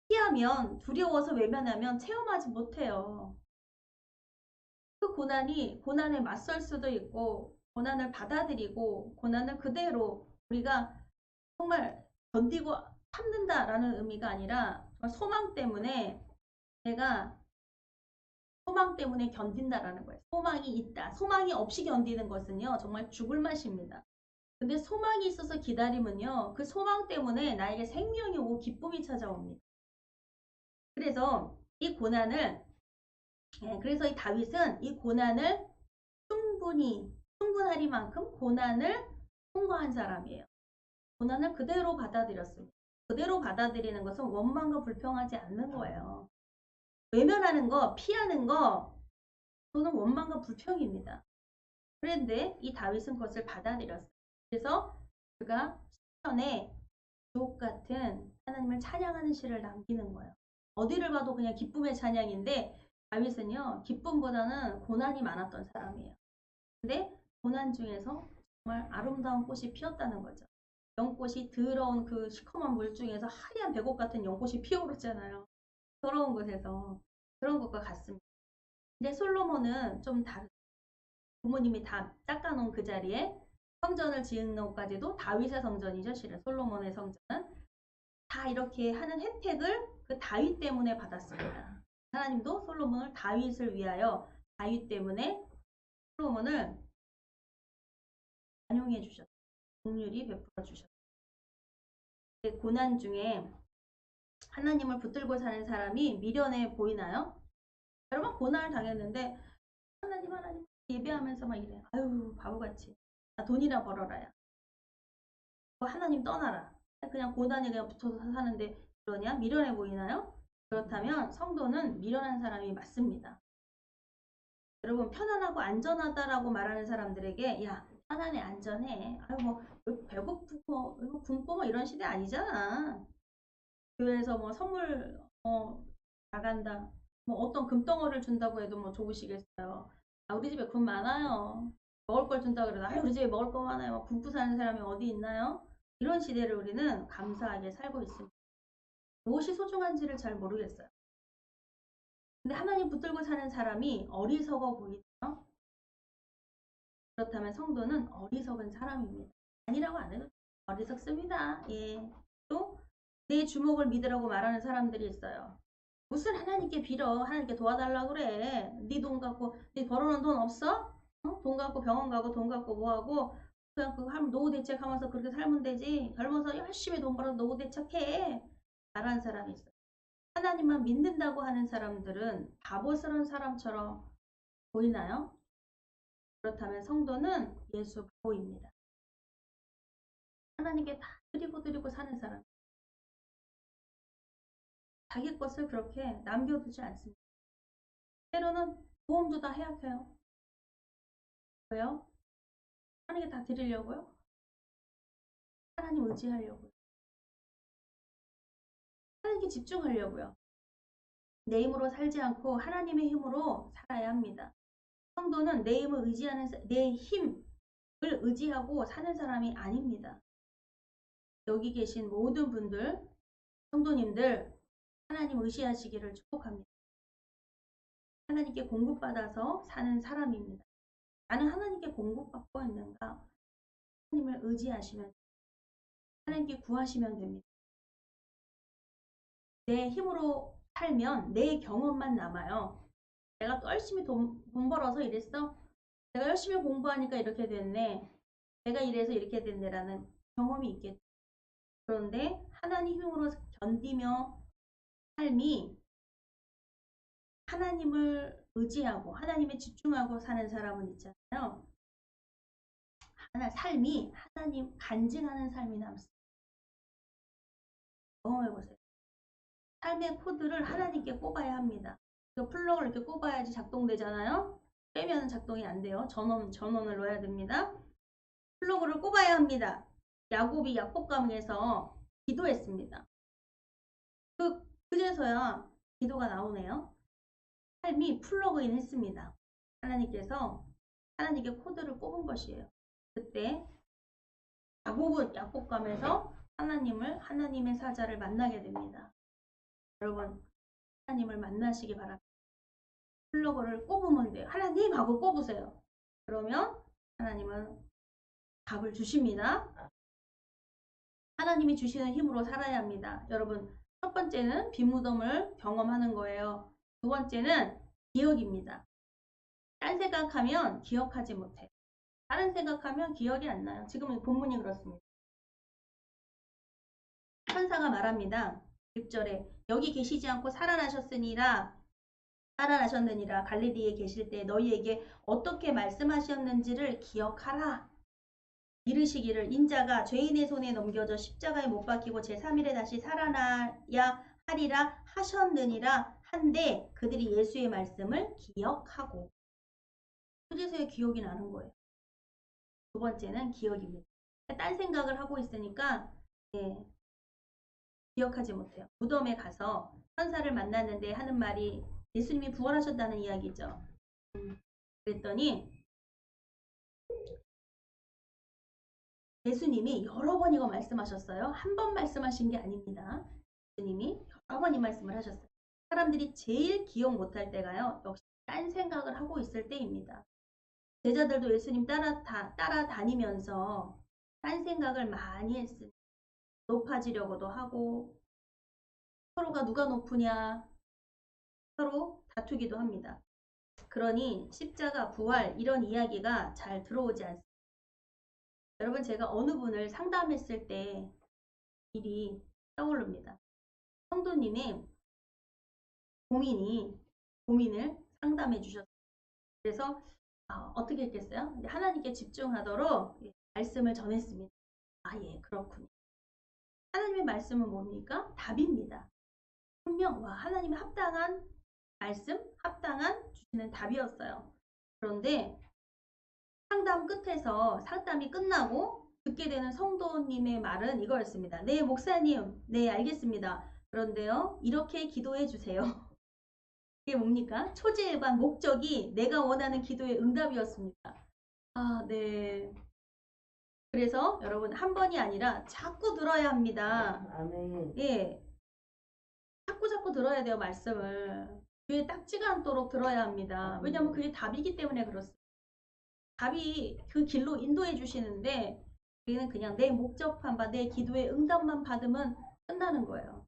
피하면 두려워서 외면하면 체험하지 못해요. 그 고난에 맞설 수도 있고 고난을 받아들이고 고난을 그대로 우리가 정말 견디고 참는다라는 의미가 아니라 소망 때문에 내가 소망 때문에 견딘다라는 거예요. 소망이 있다. 소망이 없이 견디는 것은요. 정말 죽을 맛입니다. 근데 소망이 있어서 기다림은요. 그 소망 때문에 나에게 생명이 오고 기쁨이 찾아옵니다. 그래서 이 고난을 그래서 이 다윗은 이 고난을 충분하리만큼 고난을 통과한 사람이에요. 고난을 그대로 받아들였습니다. 그대로 받아들이는 것은 원망과 불평하지 않는 거예요. 외면하는 거, 피하는 거, 그거는 원망과 불평입니다. 그런데 이 다윗은 그것을 받아들였어요. 그래서 그가 시편에 주옥 같은 하나님을 찬양하는 시를 남기는 거예요. 어디를 봐도 그냥 기쁨의 찬양인데 다윗은요 기쁨보다는 고난이 많았던 사람이에요. 근데 고난 중에서 정말 아름다운 꽃이 피었다는 거죠. 연꽃이 더러운 그 시커먼 물 중에서 하얀 백옥 같은 연꽃이 피어오르잖아요. 더러운 곳에서 그런 것과 같습니다. 근데 솔로몬은 좀 다르죠. 부모님이 다 닦아놓은 그 자리에 성전을 지은 것까지도 다윗의 성전이죠. 실은 솔로몬의 성전은 다 이렇게 하는 혜택을 그 다윗 때문에 받았습니다. 하나님도 솔로몬을 다윗을 위하여 다윗 때문에 솔로몬을 안용해 주셨어요. 긍휼히 베풀어 주셨어요. 고난 중에 하나님을 붙들고 사는 사람이 미련해 보이나요? 여러분 고난을 당했는데 하나님 예배하면서 막 이래. 아유 바보같이. 나 돈이나 벌어라야. 하나님 떠나라. 그냥 고난에 그냥 붙어서 사는데 그러냐? 미련해 보이나요? 그렇다면 성도는 미련한 사람이 맞습니다. 여러분 편안하고 안전하다라고 말하는 사람들에게 야 편안해 안전해. 아유 뭐 배고프고 굶고 뭐 이런 시대 아니잖아. 교회에서 뭐 선물 나간다. 뭐 어떤 금덩어리를 준다고 해도 뭐 좋으시겠어요. 아 우리 집에 금 많아요. 먹을 걸 준다 그래도 아 우리 집에 먹을 거 많아요. 막 굶고 사는 사람이 어디 있나요? 이런 시대를 우리는 감사하게 살고 있습니다. 무엇이 소중한지를 잘 모르겠어요. 근데 하나님 붙들고 사는 사람이 어리석어 보이나요? 그렇다면 성도는 어리석은 사람입니다. 아니라고 안 해도 어리석습니다. 예. 또 내 주먹을 믿으라고 말하는 사람들이 있어요. 무슨 하나님께 빌어 하나님께 도와달라고 그래. 네 돈 갖고 네 벌어놓은 돈 없어? 돈 갖고 병원 가고 돈 갖고 뭐하고 그냥 그거 하면 노후 대책하면서 그렇게 살면 되지. 젊어서 열심히 돈 벌어서 노후 대책해. 말하는 사람이 있어요. 하나님만 믿는다고 하는 사람들은 바보스러운 사람처럼 보이나요? 그렇다면 성도는 예수 바보입니다. 하나님께 다 드리고 사는 사람. 자기 것을 그렇게 남겨두지 않습니다. 때로는 보험도 다 해약해요. 왜요? 하나님께 다 드리려고요? 하나님 의지하려고요. 하나님께 집중하려고요. 내 힘으로 살지 않고 하나님의 힘으로 살아야 합니다. 성도는 내 힘을 의지하는 내 힘을 의지하고 사는 사람이 아닙니다. 여기 계신 모든 분들, 성도님들 하나님 의지하시기를 축복합니다. 하나님께 공급받아서 사는 사람입니다. 나는 하나님께 공급받고 있는가? 하나님을 의지하시면 하나님께 구하시면 됩니다. 내 힘으로 살면 내 경험만 남아요. 내가 또 열심히 돈 벌어서 이랬어? 내가 열심히 공부하니까 이렇게 됐네. 내가 이래서 이렇게 됐네라는 경험이 있겠죠. 그런데 하나님 힘으로 견디며 삶이 하나님을 의지하고 하나님에 집중하고 사는 사람은 있잖아요. 삶이 하나님 간증하는 삶이 남습니다. 경험해보세요. 삶의 코드를 하나님께 꼽아야 합니다. 플러그를 이렇게 꼽아야지 작동되잖아요. 빼면 작동이 안 돼요. 전원을 넣어야 됩니다. 플러그를 꼽아야 합니다. 야곱이 약복강에서 기도했습니다. 그제서야 기도가 나오네요. 삶이 플러그인 했습니다. 하나님께서 하나님께 코드를 꼽은 것이에요. 그때 야곱은 약복강에서 하나님의 사자를 만나게 됩니다. 여러분, 하나님을 만나시기 바랍니다. 플러그를 꼽으면 돼요. 하나님 하고 꼽으세요. 그러면 하나님은 답을 주십니다. 하나님이 주시는 힘으로 살아야 합니다. 여러분, 첫 번째는 빈무덤을 경험하는 거예요. 두 번째는 기억입니다. 딴 생각하면 기억하지 못해요. 다른 생각하면 기억이 안 나요. 지금 본문이 그렇습니다. 천사가 말합니다. 6절에 여기 계시지 않고 살아나셨느니라 갈릴리에 계실 때 너희에게 어떻게 말씀하셨는지를 기억하라. 이르시기를 인자가 죄인의 손에 넘겨져 십자가에 못 박히고 제3일에 다시 살아나야 하리라 하셨느니라 한데 그들이 예수의 말씀을 기억하고 그제서야 기억이 나는 거예요. 두 번째는 기억입니다. 딴 생각을 하고 있으니까 기억하지 못해요. 무덤에 가서 천사를 만났는데 하는 말이 예수님이 부활하셨다는 이야기죠. 그랬더니 예수님이 여러 번 이거 말씀하셨어요. 한 번 말씀하신 게 아닙니다. 예수님이 여러 번 이 말씀을 하셨어요. 사람들이 제일 기억 못할 때가요. 역시 딴 생각을 하고 있을 때입니다. 제자들도 예수님 따라다니면서 딴 생각을 많이 했습니다. 높아지려고도 하고 서로가 누가 높으냐 서로 다투기도 합니다. 그러니 십자가, 부활 이런 이야기가 잘 들어오지 않습니다. 여러분 제가 어느 분을 상담했을 때 일이 떠오릅니다. 성도님의 고민을 상담해 주셨어요. 그래서 어떻게 했겠어요? 하나님께 집중하도록 말씀을 전했습니다. 예, 그렇군요. 하나님의 말씀은 뭡니까? 답입니다. 분명 하나님의 합당한 말씀, 합당한 주시는 답이었어요. 그런데 상담 끝에서 상담이 끝나고 듣게 되는 성도님의 말은 이거였습니다. 네, 목사님. 네, 알겠습니다. 그런데요, 이렇게 기도해 주세요. 이게 뭡니까? 초지일관 목적이 내가 원하는 기도의 응답이었습니다. 네. 그래서 여러분 한 번이 아니라 자꾸 들어야 합니다. 아멘. 예. 자꾸 들어야 돼요, 말씀을. 귀에 딱지가 않도록 들어야 합니다. 왜냐하면 그게 답이기 때문에 그렇습니다. 답이 그 길로 인도해 주시는데 우리는 그냥 내 목적한 바, 내 기도의 응답만 받으면 끝나는 거예요.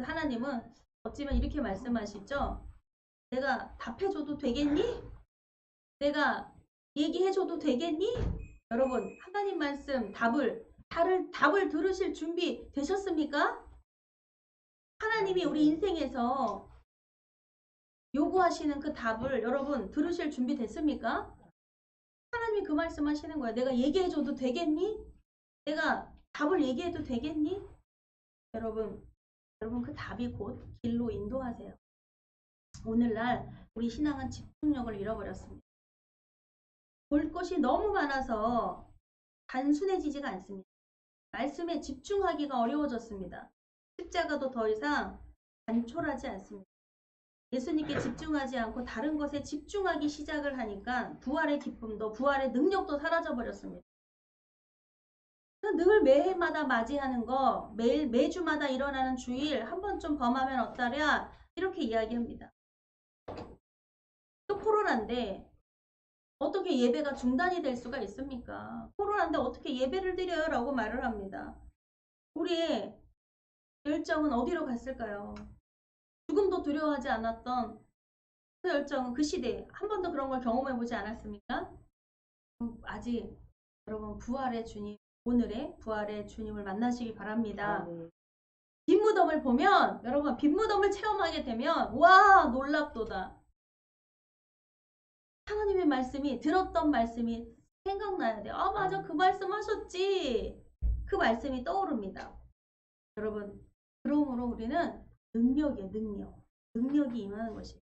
하나님은 어찌면 이렇게 말씀하시죠. 내가 답해줘도 되겠니? 내가 얘기해줘도 되겠니? 여러분 하나님 말씀 답을 들으실 준비 되셨습니까? 하나님이 우리 인생에서 요구하시는 그 답을 여러분 들으실 준비 됐습니까? 하나님이 그 말씀 하시는 거예요. 내가 얘기해줘도 되겠니? 내가 답을 얘기해도 되겠니? 여러분 그 답이 곧 길로 인도하세요. 오늘날 우리 신앙은 집중력을 잃어버렸습니다. 볼 것이 너무 많아서 단순해지지가 않습니다. 말씀에 집중하기가 어려워졌습니다. 십자가도 더 이상 단촐하지 않습니다. 예수님께 집중하지 않고 다른 것에 집중하기 시작을 하니까 부활의 기쁨도 부활의 능력도 사라져 버렸습니다. 늘 매해마다 맞이하는 거, 매주마다 일어나는 주일 한 번쯤 범하면 어떠랴 이렇게 이야기합니다. 또 코로나인데 어떻게 예배가 중단이 될 수가 있습니까? 코로나인데 어떻게 예배를 드려요? 라고 말을 합니다. 우리의 열정은 어디로 갔을까요? 죽음도 두려워하지 않았던 그 열정은 그 시대에 한 번도 그런 걸 경험해보지 않았습니까? 아직 여러분 부활의 주님, 오늘의 부활의 주님을 만나시기 바랍니다. 빈무덤을 보면 여러분 빈무덤을 체험하게 되면 와 놀랍도다. 하나님의 말씀이 들었던 말씀이 생각나야 돼요. 아 맞아 그 말씀 하셨지. 그 말씀이 떠오릅니다. 여러분 그러므로 우리는 능력이에요. 능력이 임하는 것이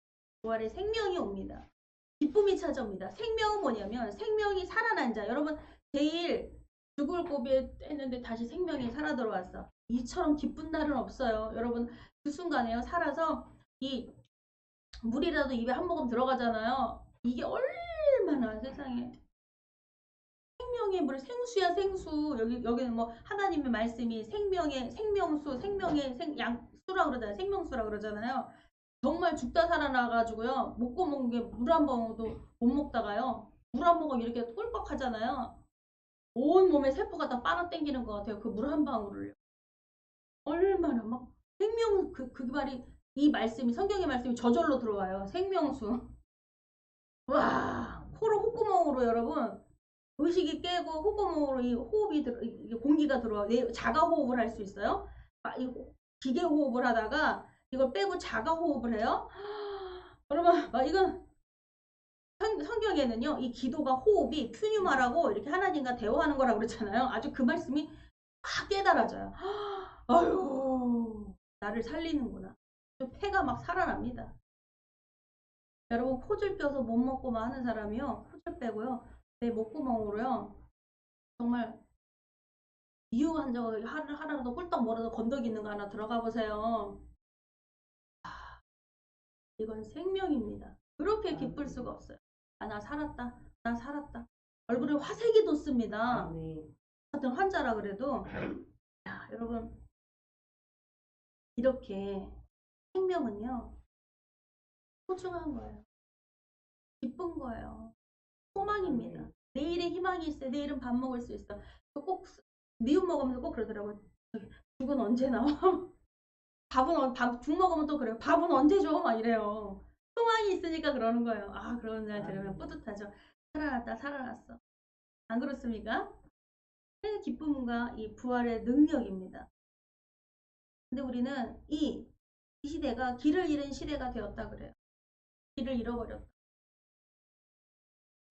부활의 생명이 옵니다. 기쁨이 찾아옵니다. 생명은 뭐냐면 생명이 살아난 자. 여러분 제일 죽을 고비에 했는데 다시 생명이 살아 들어왔어. 이처럼 기쁜 날은 없어요. 여러분 그 순간에요. 살아서 이 물이라도 입에 한 모금 들어가잖아요. 이게 얼마나 세상에 생명의 물 생수야 생수. 여기는 뭐 하나님의 말씀이 생명의 생명수 생명의 양수라 그러잖아요. 생명수라 그러잖아요. 정말 죽다 살아나가지고요. 먹고 먹는 게 물 한 모금도 못 먹다가요. 물 한 모금 이렇게 꿀꺽 하잖아요. 온 몸에 세포가 다 빨아당기는 것 같아요. 그 물 한 방울을요. 얼마나 막 생명 그 말이 이 말씀이 성경의 말씀이 저절로 들어와요. 생명수. 와 코로 콧구멍으로 여러분 의식이 깨고 콧구멍으로 이 호흡이 이 공기가 들어와. 자가 호흡을 할 수 있어요. 이 기계 호흡을 하다가 이걸 빼고 자가 호흡을 해요. 여러분 이건 성경에는요 이 기도가 호흡이 퓨뉴마라고 이렇게 하나님과 대화하는 거라고 그랬잖아요. 아주 그 말씀이 확 깨달아져요. 아유 나를 살리는구나. 폐가 막 살아납니다. 여러분 코줄 껴서 못 먹고 막 하는 사람이요 코줄 빼고요 내 목구멍으로요 정말 이유 한 적을 하나라도 꿀떡 뭐라도 건더기 있는 거 하나 들어가 보세요. 이건 생명입니다. 그렇게 기쁠 수가 없어요. 아, 나 살았다. 나 살았다. 얼굴에 화색이 돋습니다. 같은 환자라 그래도 야, 여러분 이렇게 생명은요 소중한 거예요. 기쁜 거예요. 소망입니다. 내일의 희망이 있어요. 내일은 밥 먹을 수 있어. 꼭 미음 먹으면서 꼭 그러더라고요. 죽은 언제 나와? 죽 먹으면 또 그래요. 밥은 언제 줘? 막 이래요. 소망이 있으니까 그러는 거예요. 아 그런 날 들으면 뿌듯하죠. 살아났다 살아났어. 안 그렇습니까? 기쁨과 이 부활의 능력입니다. 근데 우리는 이 시대가 길을 잃은 시대가 되었다 그래요. 길을 잃어버렸다.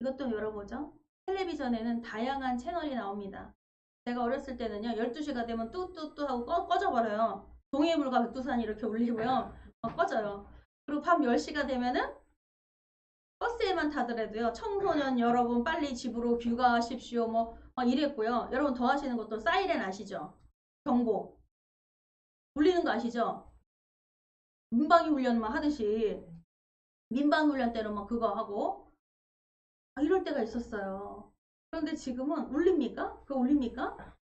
이것도 열어보죠. 텔레비전에는 다양한 채널이 나옵니다. 제가 어렸을 때는요. 12시가 되면 뚜뚜뚜 하고 꺼져버려요. 동해물과 백두산이 이렇게 울리고요. 꺼져요. 그리고 밤 10시가 되면은 버스에만 타더라도요. 청소년 여러분 빨리 집으로 귀가하십시오. 뭐 이랬고요. 여러분 더 하시는 것도 사이렌 아시죠? 경보. 울리는 거 아시죠? 민방위 훈련만 하듯이 민방위 훈련 때는 막 그거 하고 이럴 때가 있었어요. 그런데 지금은 울립니까? 그거 울립니까?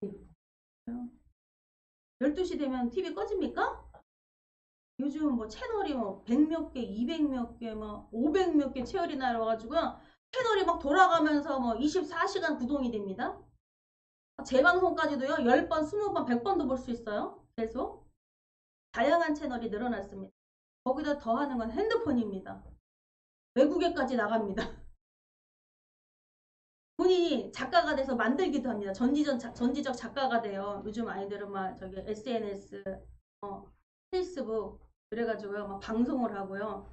12시 되면 TV 꺼집니까? 요즘 뭐 채널이 뭐 100몇 개, 200몇 개, 뭐 500몇 개 채널이 나와가지고요. 채널이 막 돌아가면서 뭐 24시간 구동이 됩니다. 재방송까지도요. 10번, 20번, 100번도 볼 수 있어요. 계속. 다양한 채널이 늘어났습니다. 거기다 더하는 건 핸드폰입니다. 외국에까지 나갑니다. 본인이 작가가 돼서 만들기도 합니다. 전지적 작가가 돼요. 요즘 아이들은 막 저기 SNS, 페이스북 그래가지고요. 막 방송을 하고요.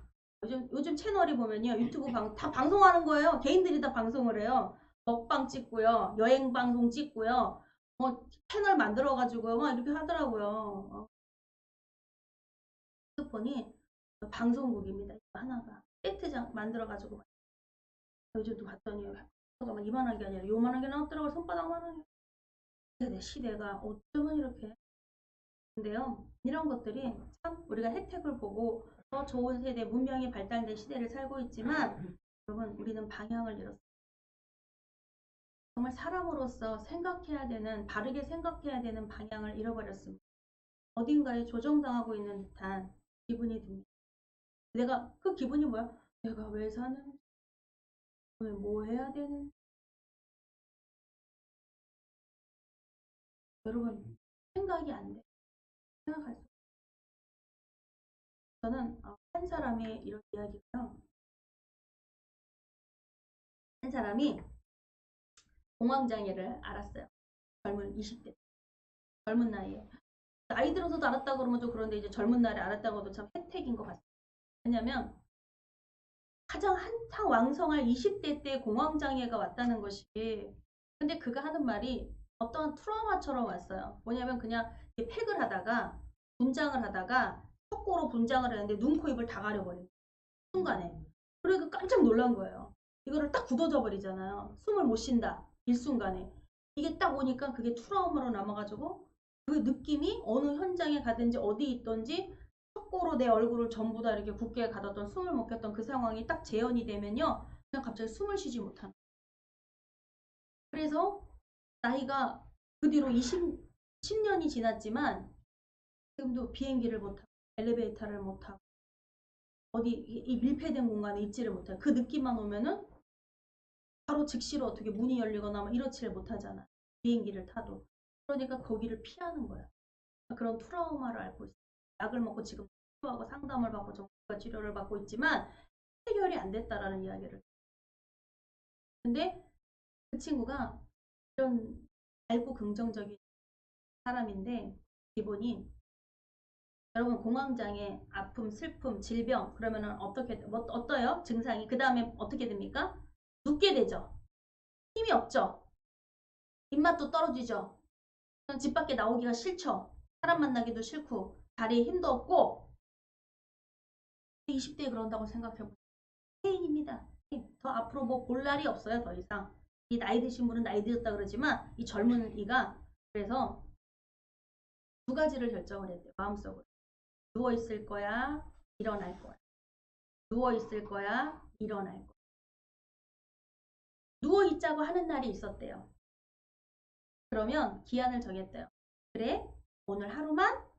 요즘 채널이 보면요. 유튜브 다 방송하는 거예요. 개인들이 다 방송을 해요. 먹방 찍고요. 여행 방송 찍고요. 채널 만들어가지고요. 막 이렇게 하더라고요. 핸드폰이 방송국입니다. 하나가. 세트장 만들어가지고. 요즘도 봤더니 막 이만한 게 아니라 요만한 게 나왔더라고요. 손바닥만한 게. 시대가 어쩌면 이렇게. 근데요. 이런 것들이 참 우리가 혜택을 보고 더 좋은 세대, 문명이 발달된 시대를 살고 있지만 여러분 우리는 방향을 잃었어요. 정말 사람으로서 생각해야 되는, 바르게 생각해야 되는 방향을 잃어버렸습니다. 어딘가에 조정당하고 있는 듯한 기분이 듭니다. 그 기분이 뭐야? 내가 왜 사는지, 오늘 뭐 해야 되는지. 여러분 생각이 안 돼. 생각할 수. 저는 한 사람의 이런 이야기가요. 한 사람이 공황장애를 알았어요. 젊은 20대. 젊은 나이에. 나이 들어서도 알았다 그러면 좀 그런데 이제 젊은 날에 알았다고 해도 참 혜택인 것 같아요. 왜냐면 가장 한창 왕성할 20대 때 공황장애가 왔다는 것이. 근데 그가 하는 말이 어떠한 트라우마처럼 왔어요. 뭐냐면 그냥 팩을 하다가 분장을 하다가 턱고로 분장을 했는데 눈, 코, 입을 다 가려버린 순간에. 그래서 깜짝 놀란 거예요. 이거를 딱 굳어져 버리잖아요. 숨을 못 쉰다. 일순간에. 이게 딱 오니까 그게 트라우마로 남아가지고 그 느낌이 어느 현장에 가든지 어디 있던지 턱고로 내 얼굴을 전부 다 이렇게 굳게 가뒀던 숨을 못 켰던 그 상황이 딱 재현이 되면요. 그냥 갑자기 숨을 쉬지 못하는. 그래서 나이가 그 뒤로 10년이 지났지만 지금도 비행기를 못 타고 엘리베이터를 못 타고 어디 이 밀폐된 공간에 있지를 못해요. 그 느낌만 오면은 바로 즉시로 어떻게 문이 열리거나 막 이렇지를 못하잖아. 비행기를 타도. 그러니까 거기를 피하는 거야. 그런 트라우마를 앓고 있어. 약을 먹고 지금 치료하고 상담을 받고 정신과 치료를 받고 있지만 해결이 안 됐다라는 이야기를. 근데 그 친구가 이런 밝고 긍정적인 사람인데 기본이 여러분 공황장애, 아픔, 슬픔, 질병 그러면은 어떻게 뭐 어떠요? 증상이 그 다음에 어떻게 됩니까? 눕게 되죠. 힘이 없죠. 입맛도 떨어지죠. 집 밖에 나오기가 싫죠. 사람 만나기도 싫고 다리에 힘도 없고 20대에 그런다고 생각해보세요. 페인입니다. 더 앞으로 뭐 볼 날이 없어요. 더 이상. 이 나이 드신 분은 나이 드셨다 그러지만 이 젊은 이가 그래서 두 가지를 결정을 했대요. 마음속으로. 누워있을 거야. 일어날 거야. 누워있을 거야. 일어날 거야. 누워있자고 하는 날이 있었대요. 그러면 기한을 정했대요. 그래? 오늘 하루만?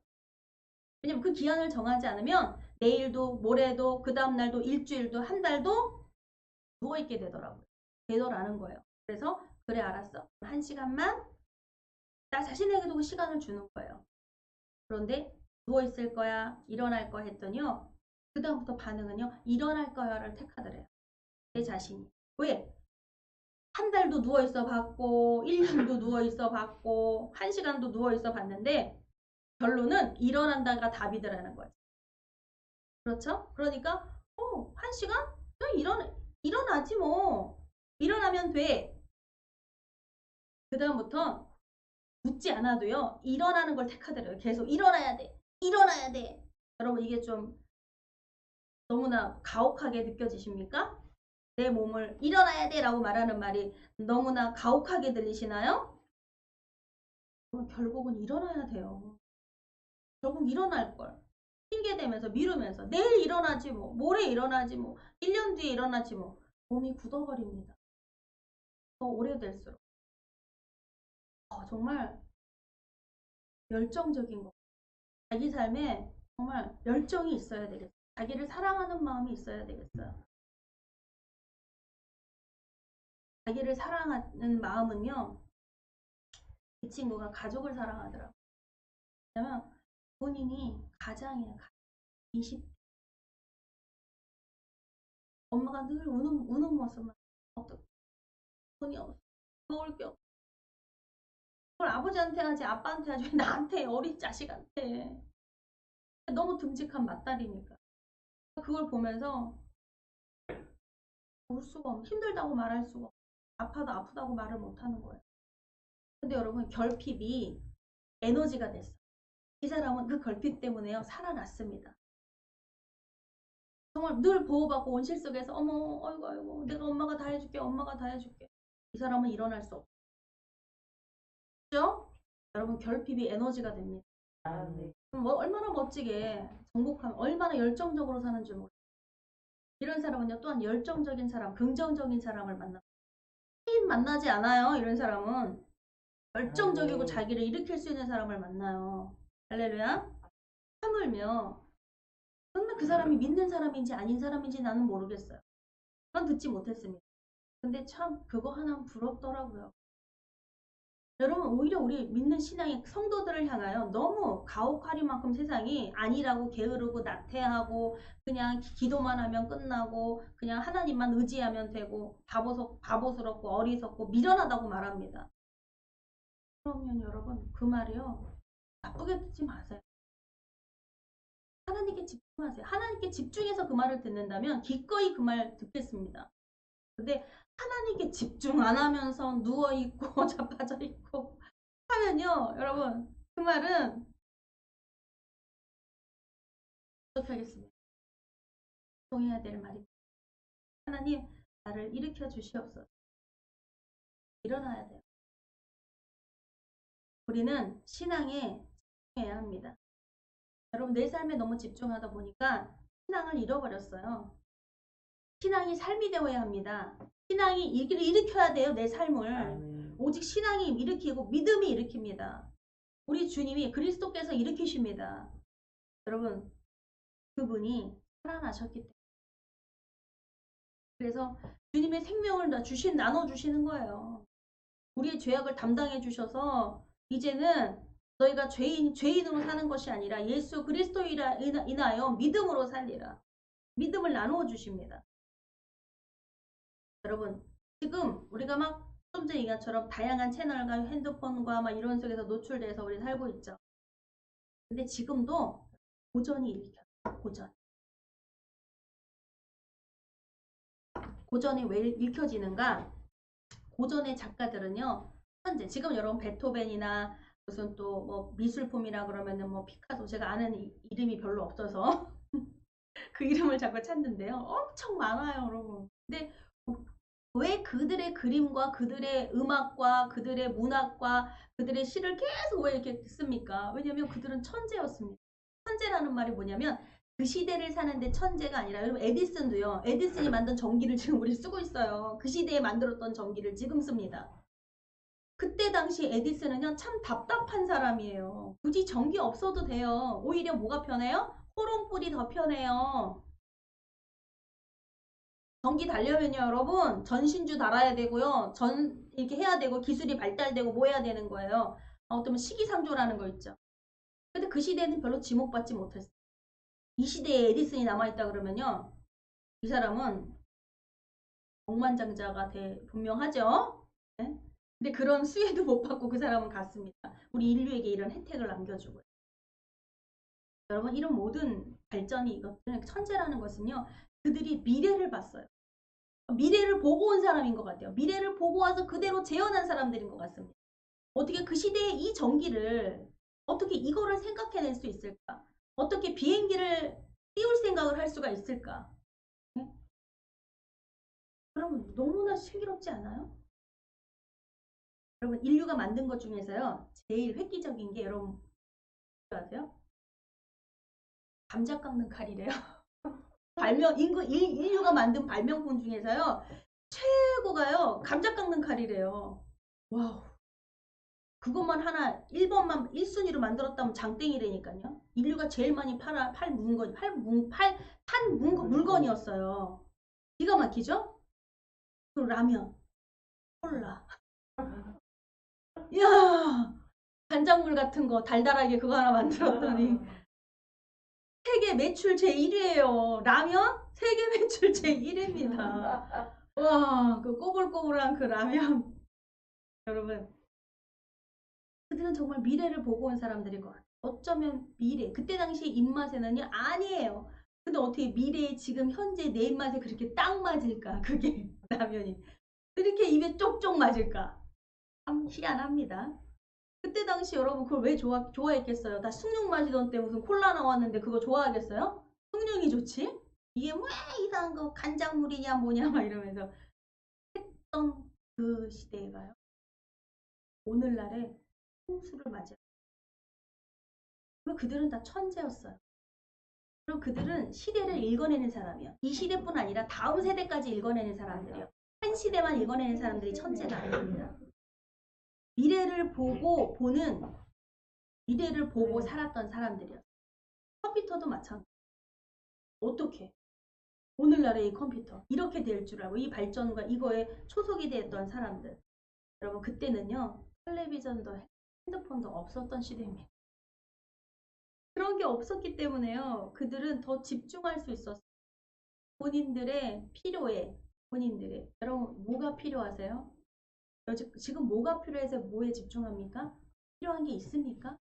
왜냐면 그 기한을 정하지 않으면 내일도 모레도 그 다음날도 일주일도 한 달도 누워있게 되더라고요. 되더라는 거예요. 그래서 그래 알았어. 한 시간만 나 자신에게도 그 시간을 주는 거예요. 그런데 누워있을 거야 일어날 거야 했더니요. 그 다음부터 반응은요. 일어날 거야를 택하더래요. 내 자신이. 왜? 한 달도 누워있어 봤고 1년도 누워있어 봤고 1시간도 누워있어 봤는데 결론은 일어난다가 답이더라는 거죠. 그렇죠? 그러니까 1시간? 그냥 일어나지 뭐. 일어나면 돼. 그 다음부터 묻지 않아도요. 일어나는 걸 택하더래요. 계속 일어나야 돼. 일어나야 돼. 여러분 이게 좀 너무나 가혹하게 느껴지십니까? 내 몸을 일어나야 돼 라고 말하는 말이 너무나 가혹하게 들리시나요? 결국은 일어나야 돼요. 결국 일어날 걸. 핑계대면서 미루면서 내일 일어나지 뭐 모레 일어나지 뭐 1년 뒤에 일어나지 뭐 몸이 굳어버립니다. 더 오래될수록. 정말 열정적인 거. 자기 삶에 정말 열정이 있어야 되겠어요. 자기를 사랑하는 마음이 있어야 되겠어요. 자기를 사랑하는 마음은요. 이 친구가 가족을 사랑하더라고요. 왜냐면 본인이 가장이에요. 20대. 엄마가 늘 우는 모습만 어떻게 돈이 없어. 먹을 게 없어. 그걸 아버지한테 하지 아빠한테 하지 왜 나한테 어린 자식한테. 너무 듬직한 맏딸이니까. 그걸 보면서 울 수가 없어. 힘들다고 말할 수가 없어. 아파도 아프다고 말을 못하는 거예요. 근데 여러분 결핍이 에너지가 됐어. 이 사람은 그 결핍 때문에요. 살아났습니다. 정말 늘 보호받고 온실 속에서 어머 아이고 아이고 내가 엄마가 다 해줄게 엄마가 다 해줄게. 이 사람은 일어날 수 없죠. 그죠? 여러분 결핍이 에너지가 됩니다. 네. 뭐 얼마나 멋지게 정복하면 얼마나 열정적으로 사는 줄 모르겠어요. 이런 사람은요 또한 열정적인 사람 긍정적인 사람을 만나지 않아요. 이런 사람은 열정적이고 자기를 일으킬 수 있는 사람을 만나요. 할렐루야. 하물며 정말 그 사람이 믿는 사람인지 아닌 사람인지 나는 모르겠어요. 전 듣지 못했습니다. 근데 참 그거 하나는 부럽더라고요. 여러분 오히려 우리 믿는 신앙의 성도들을 향하여 너무 가혹하리만큼 세상이 아니라고 게으르고 나태하고 그냥 기도만 하면 끝나고 그냥 하나님만 의지하면 되고 바보스럽고 어리석고 미련하다고 말합니다. 그러면 여러분 그 말이요. 나쁘게 듣지 마세요. 하나님께 집중하세요. 집중하세요. 하나님께 집중해서 그 말을 듣는다면 기꺼이 그 말 듣겠습니다. 근데 하나님께 집중 안 하면서 누워있고 자빠져 있고 하면요, 여러분, 그 말은 어떻게 하겠습니까? 동해야 될 말입니다. 하나님, 나를 일으켜 주시옵소서. 일어나야 돼요. 우리는 신앙에 집중해야 합니다. 여러분, 내 삶에 너무 집중하다 보니까 신앙을 잃어버렸어요. 신앙이 삶이 되어야 합니다. 신앙이 일으켜야 돼요, 내 삶을. 오직 신앙이 일으키고 믿음이 일으킵니다. 우리 주님이 그리스도께서 일으키십니다. 여러분, 그분이 살아나셨기 때문에. 그래서 주님의 생명을 나눠주시는 거예요. 우리의 죄악을 담당해 주셔서 이제는 너희가 죄인으로 사는 것이 아니라 예수 그리스도이라 인하여 믿음으로 살리라. 믿음을 나누어 주십니다. 여러분, 지금 우리가 막 좀 전에 얘기한 것처럼 다양한 채널과 핸드폰과 막 이런 속에서 노출돼서 우리 살고 있죠. 근데 지금도 고전이 읽혀요. 고전이 왜 읽혀지는가? 고전의 작가들은요, 현재 지금 여러분 베토벤이나 무슨 또 뭐 미술품이라 그러면은 뭐 피카소, 제가 아는 이름이 별로 없어서 그 이름을 자꾸 찾는데요. 엄청 많아요, 여러분. 근데 왜 그들의 그림과 그들의 음악과 그들의 문학과 그들의 시를 계속 왜 이렇게 씁니까? 왜냐면 그들은 천재였습니다. 천재라는 말이 뭐냐면 그 시대를 사는데 천재가 아니라, 여러분 에디슨도요. 에디슨이 만든 전기를 지금 우리 쓰고 있어요. 그 시대에 만들었던 전기를 지금 씁니다. 그때 당시 에디슨은요, 참 답답한 사람이에요. 굳이 전기 없어도 돼요. 오히려 뭐가 편해요? 호롱불이 더 편해요. 전기 달려면요, 여러분, 전신주 달아야 되고요. 이렇게 해야 되고, 기술이 발달되고, 뭐 해야 되는 거예요. 어떤 시기상조라는 거 있죠. 근데 그 시대는 별로 지목받지 못했어요. 이 시대에 에디슨이 남아있다 그러면요, 이 사람은 억만장자가 분명하죠. 네? 근데 그런 수혜도 못 받고 그 사람은 갔습니다. 우리 인류에게 이런 혜택을 남겨주고요. 여러분, 이런 모든 발전이, 이것들은 천재라는 것은요, 그들이 미래를 봤어요. 미래를 보고 온 사람인 것 같아요. 미래를 보고 와서 그대로 재현한 사람들인 것 같습니다. 어떻게 그 시대의 이 전기를, 어떻게 이거를 생각해낼 수 있을까? 어떻게 비행기를 띄울 생각을 할 수가 있을까? 네? 여러분, 너무나 신기롭지 않아요? 여러분, 인류가 만든 것 중에서요, 제일 획기적인 게, 여러분 아세요? 감자 깎는 칼이래요. 인류가 만든 발명품 중에서요, 최고가요, 감자 깎는 칼이래요. 와우. 그것만 하나 1번만 1순위로 만들었다면 장땡이라니까요. 인류가 제일 많이 판 물건이었어요. 기가 막히죠? 그리고 라면, 콜라. 이야, 간장물 같은 거 달달하게 그거 하나 만들었더니 세계 매출 제1위예요. 라면? 세계 매출 제1위입니다. 와, 그 꼬불꼬불한 그 라면. 여러분, 그들은 정말 미래를 보고 온 사람들인 것 같아요. 어쩌면 미래, 그때 당시 입맛에는요, 아니에요. 근데 어떻게 미래에 지금 현재 내 입맛에 그렇게 딱 맞을까? 그게 라면이. 이렇게 입에 쪽쪽 맞을까? 참 희한합니다. 그때 당시 여러분 그걸 왜 좋아했겠어요? 다 숭늉 마시던 때 무슨 콜라 나왔는데 그거 좋아하겠어요? 숭늉이 좋지? 이게 왜 이상한 거 간장물이냐 뭐냐 막 이러면서 했던 그 시대가요. 오늘날에 홍수를 맞이해요. 그리고 그들은 다 천재였어요. 그리고 그들은 시대를 읽어내는 사람이에요. 이 시대뿐 아니라 다음 세대까지 읽어내는 사람들이에요. 한 시대만 읽어내는 사람들이 천재가 아닙니다. 미래를 보고 살았던 사람들이었어요. 컴퓨터도 마찬가지. 어떻게? 오늘날의 이 컴퓨터 이렇게 될 줄 알고 이 발전과 이거에 초석이 되었던 사람들. 여러분, 그때는요, 텔레비전도 핸드폰도 없었던 시대입니다. 그런 게 없었기 때문에요, 그들은 더 집중할 수 있었어요. 본인들의 필요에, 여러분 뭐가 필요하세요? 지금 뭐가 필요해서 뭐에 집중합니까? 필요한 게 있습니까?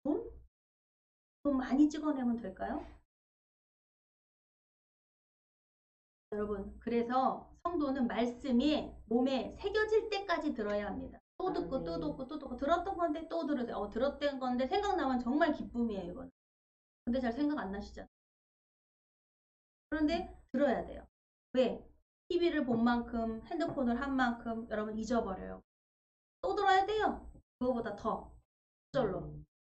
돈? 돈 많이 찍어내면 될까요? 여러분, 그래서 성도는 말씀이 몸에 새겨질 때까지 들어야 합니다. 또 듣고 또 듣고 또 듣고 들었던 건데 또 들으세요. 들었던 건데 생각나면 정말 기쁨이에요, 이건. 근데 잘 생각 안 나시잖아요. 그런데 들어야 돼요. 왜? TV를 본 만큼, 핸드폰을 한 만큼 여러분 잊어버려요. 또 들어야 돼요. 그거보다 더. 절로.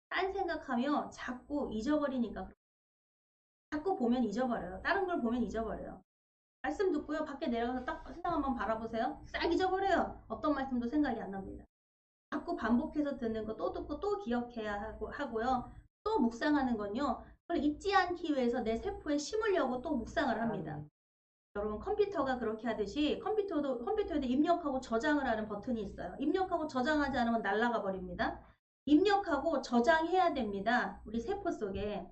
딴 생각하며 자꾸 잊어버리니까. 자꾸 보면 잊어버려요. 다른 걸 보면 잊어버려요. 말씀 듣고요. 밖에 내려가서 딱 세상 한번 바라보세요. 싹 잊어버려요. 어떤 말씀도 생각이 안 납니다. 자꾸 반복해서 듣는 거 또 듣고 또 기억해야 하고요. 또 묵상하는 건요. 그걸 잊지 않기 위해서 내 세포에 심으려고 또 묵상을 합니다. 여러분 컴퓨터가 그렇게 하듯이 컴퓨터에도 입력하고 저장을 하는 버튼이 있어요. 입력하고 저장하지 않으면 날아가 버립니다. 입력하고 저장해야 됩니다. 우리 세포 속에.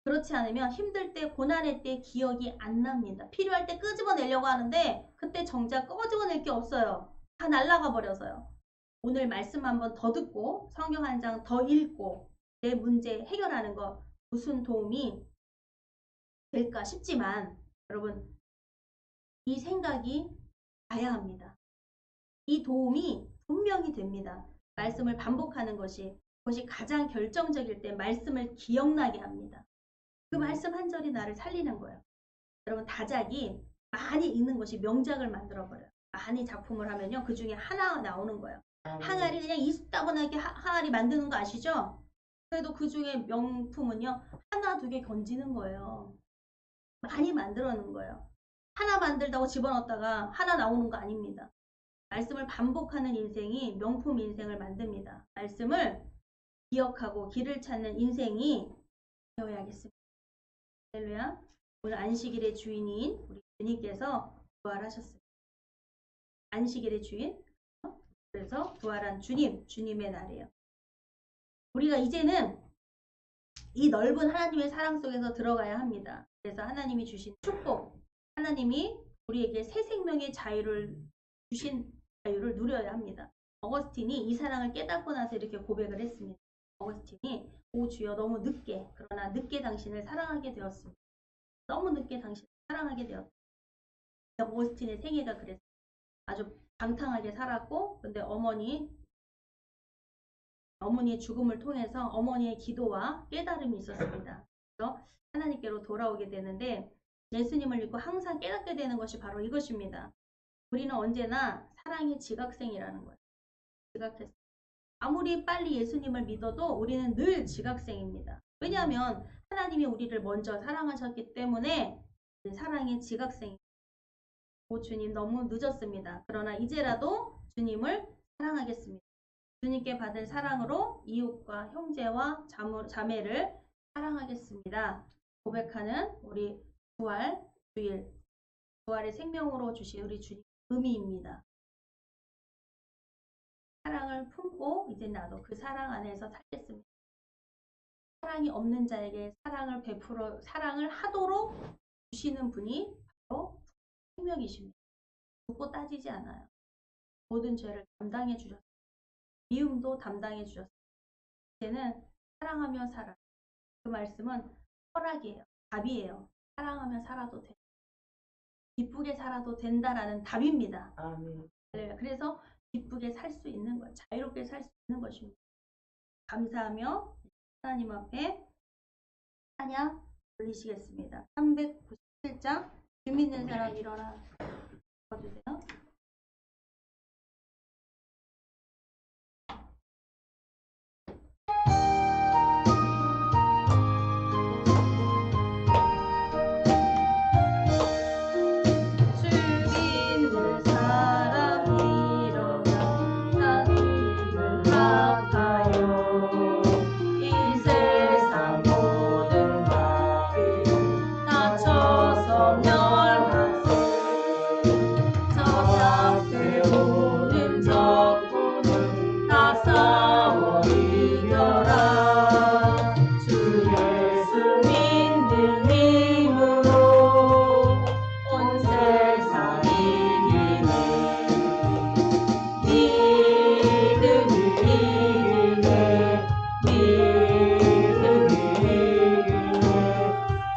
그렇지 않으면 힘들 때 고난의 때 기억이 안 납니다. 필요할 때 끄집어내려고 하는데 그때 정작 끄집어낼 게 없어요. 다 날아가 버려서요. 오늘 말씀 한번 더 듣고 성경 한 장 더 읽고 내 문제 해결하는 거 무슨 도움이 될까 싶지만 여러분 이 생각이 가야 합니다. 이 도움이 분명히 됩니다. 말씀을 반복하는 것이 그것이 가장 결정적일 때 말씀을 기억나게 합니다. 그 말씀 한 절이 나를 살리는 거예요. 여러분 다작이 많이 읽는 것이 명작을 만들어버려요. 많이 작품을 하면요. 그 중에 하나 나오는 거예요. 항아리 그냥 이따분하게 항아리 만드는 거 아시죠? 그래도 그 중에 명품은요. 하나 두 개 건지는 거예요. 많이 만들어 놓은 거예요. 하나 만들다고 집어넣었다가 하나 나오는 거 아닙니다. 말씀을 반복하는 인생이 명품 인생을 만듭니다. 말씀을 기억하고 길을 찾는 인생이 되어야겠습니다. 할렐루야. 오늘 안식일의 주인인 우리 주님께서 부활하셨습니다. 안식일의 주인. 그래서 부활한 주님의 날이에요. 우리가 이제는 이 넓은 하나님의 사랑 속에서 들어가야 합니다. 그래서 하나님이 주신 축복, 하나님이 우리에게 새 생명의 자유를 주신 자유를 누려야 합니다. 어거스틴이 이 사랑을 깨닫고 나서 이렇게 고백을 했습니다. 어거스틴이 오 주여 너무 늦게 그러나 늦게 당신을 사랑하게 되었습니다. 너무 늦게 당신을 사랑하게 되었습니다. 어거스틴의 생애가 그랬어요. 아주 방탕하게 살았고 근데 어머니의 죽음을 통해서 어머니의 기도와 깨달음이 있었습니다. 그래서 하나님께로 돌아오게 되는데 예수님을 믿고 항상 깨닫게 되는 것이 바로 이것입니다. 우리는 언제나 사랑의 지각생이라는 거예요. 지각했어요. 아무리 빨리 예수님을 믿어도 우리는 늘 지각생입니다. 왜냐하면 하나님이 우리를 먼저 사랑하셨기 때문에 사랑의 지각생입니다. 오 주님 너무 늦었습니다. 그러나 이제라도 주님을 사랑하겠습니다. 주님께 받은 사랑으로 이웃과 형제와 자매를 사랑하겠습니다. 고백하는 우리 부활 주일, 부활의 생명으로 주신 우리 주님 의미입니다. 사랑을 품고 이제 나도 그 사랑 안에서 살겠습니다. 사랑이 없는 자에게 사랑을 하도록 주시는 분이 바로 생명이십니다. 묻고 따지지 않아요. 모든 죄를 담당해 주셨습니다. 미움도 담당해 주셨습니다. 이제는 사랑하며 살아. 그 말씀은 허락이에요. 답이에요. 사랑하며 살아도 돼. 기쁘게 살아도 된다라는 답입니다. 아멘. 그래서 기쁘게 살 수 있는 것, 자유롭게 살 수 있는 것입니다. 감사하며 하나님 앞에 찬양 올리시겠습니다. 397장 주 믿는 사람 일어나 주세요.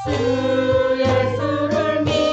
주 예수를 믿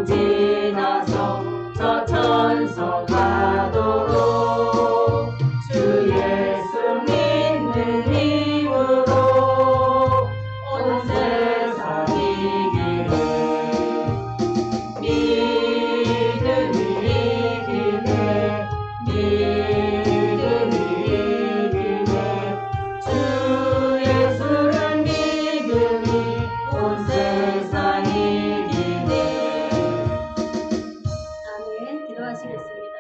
세상 지나서 저 천서 가도록 주 예수 믿는 힘으로 온 세상 이기네. 믿음이 이기네. 믿음이 이기네. 주 예수를 믿음이 온 세상 이기네. 아멘. 기도하시겠습니다.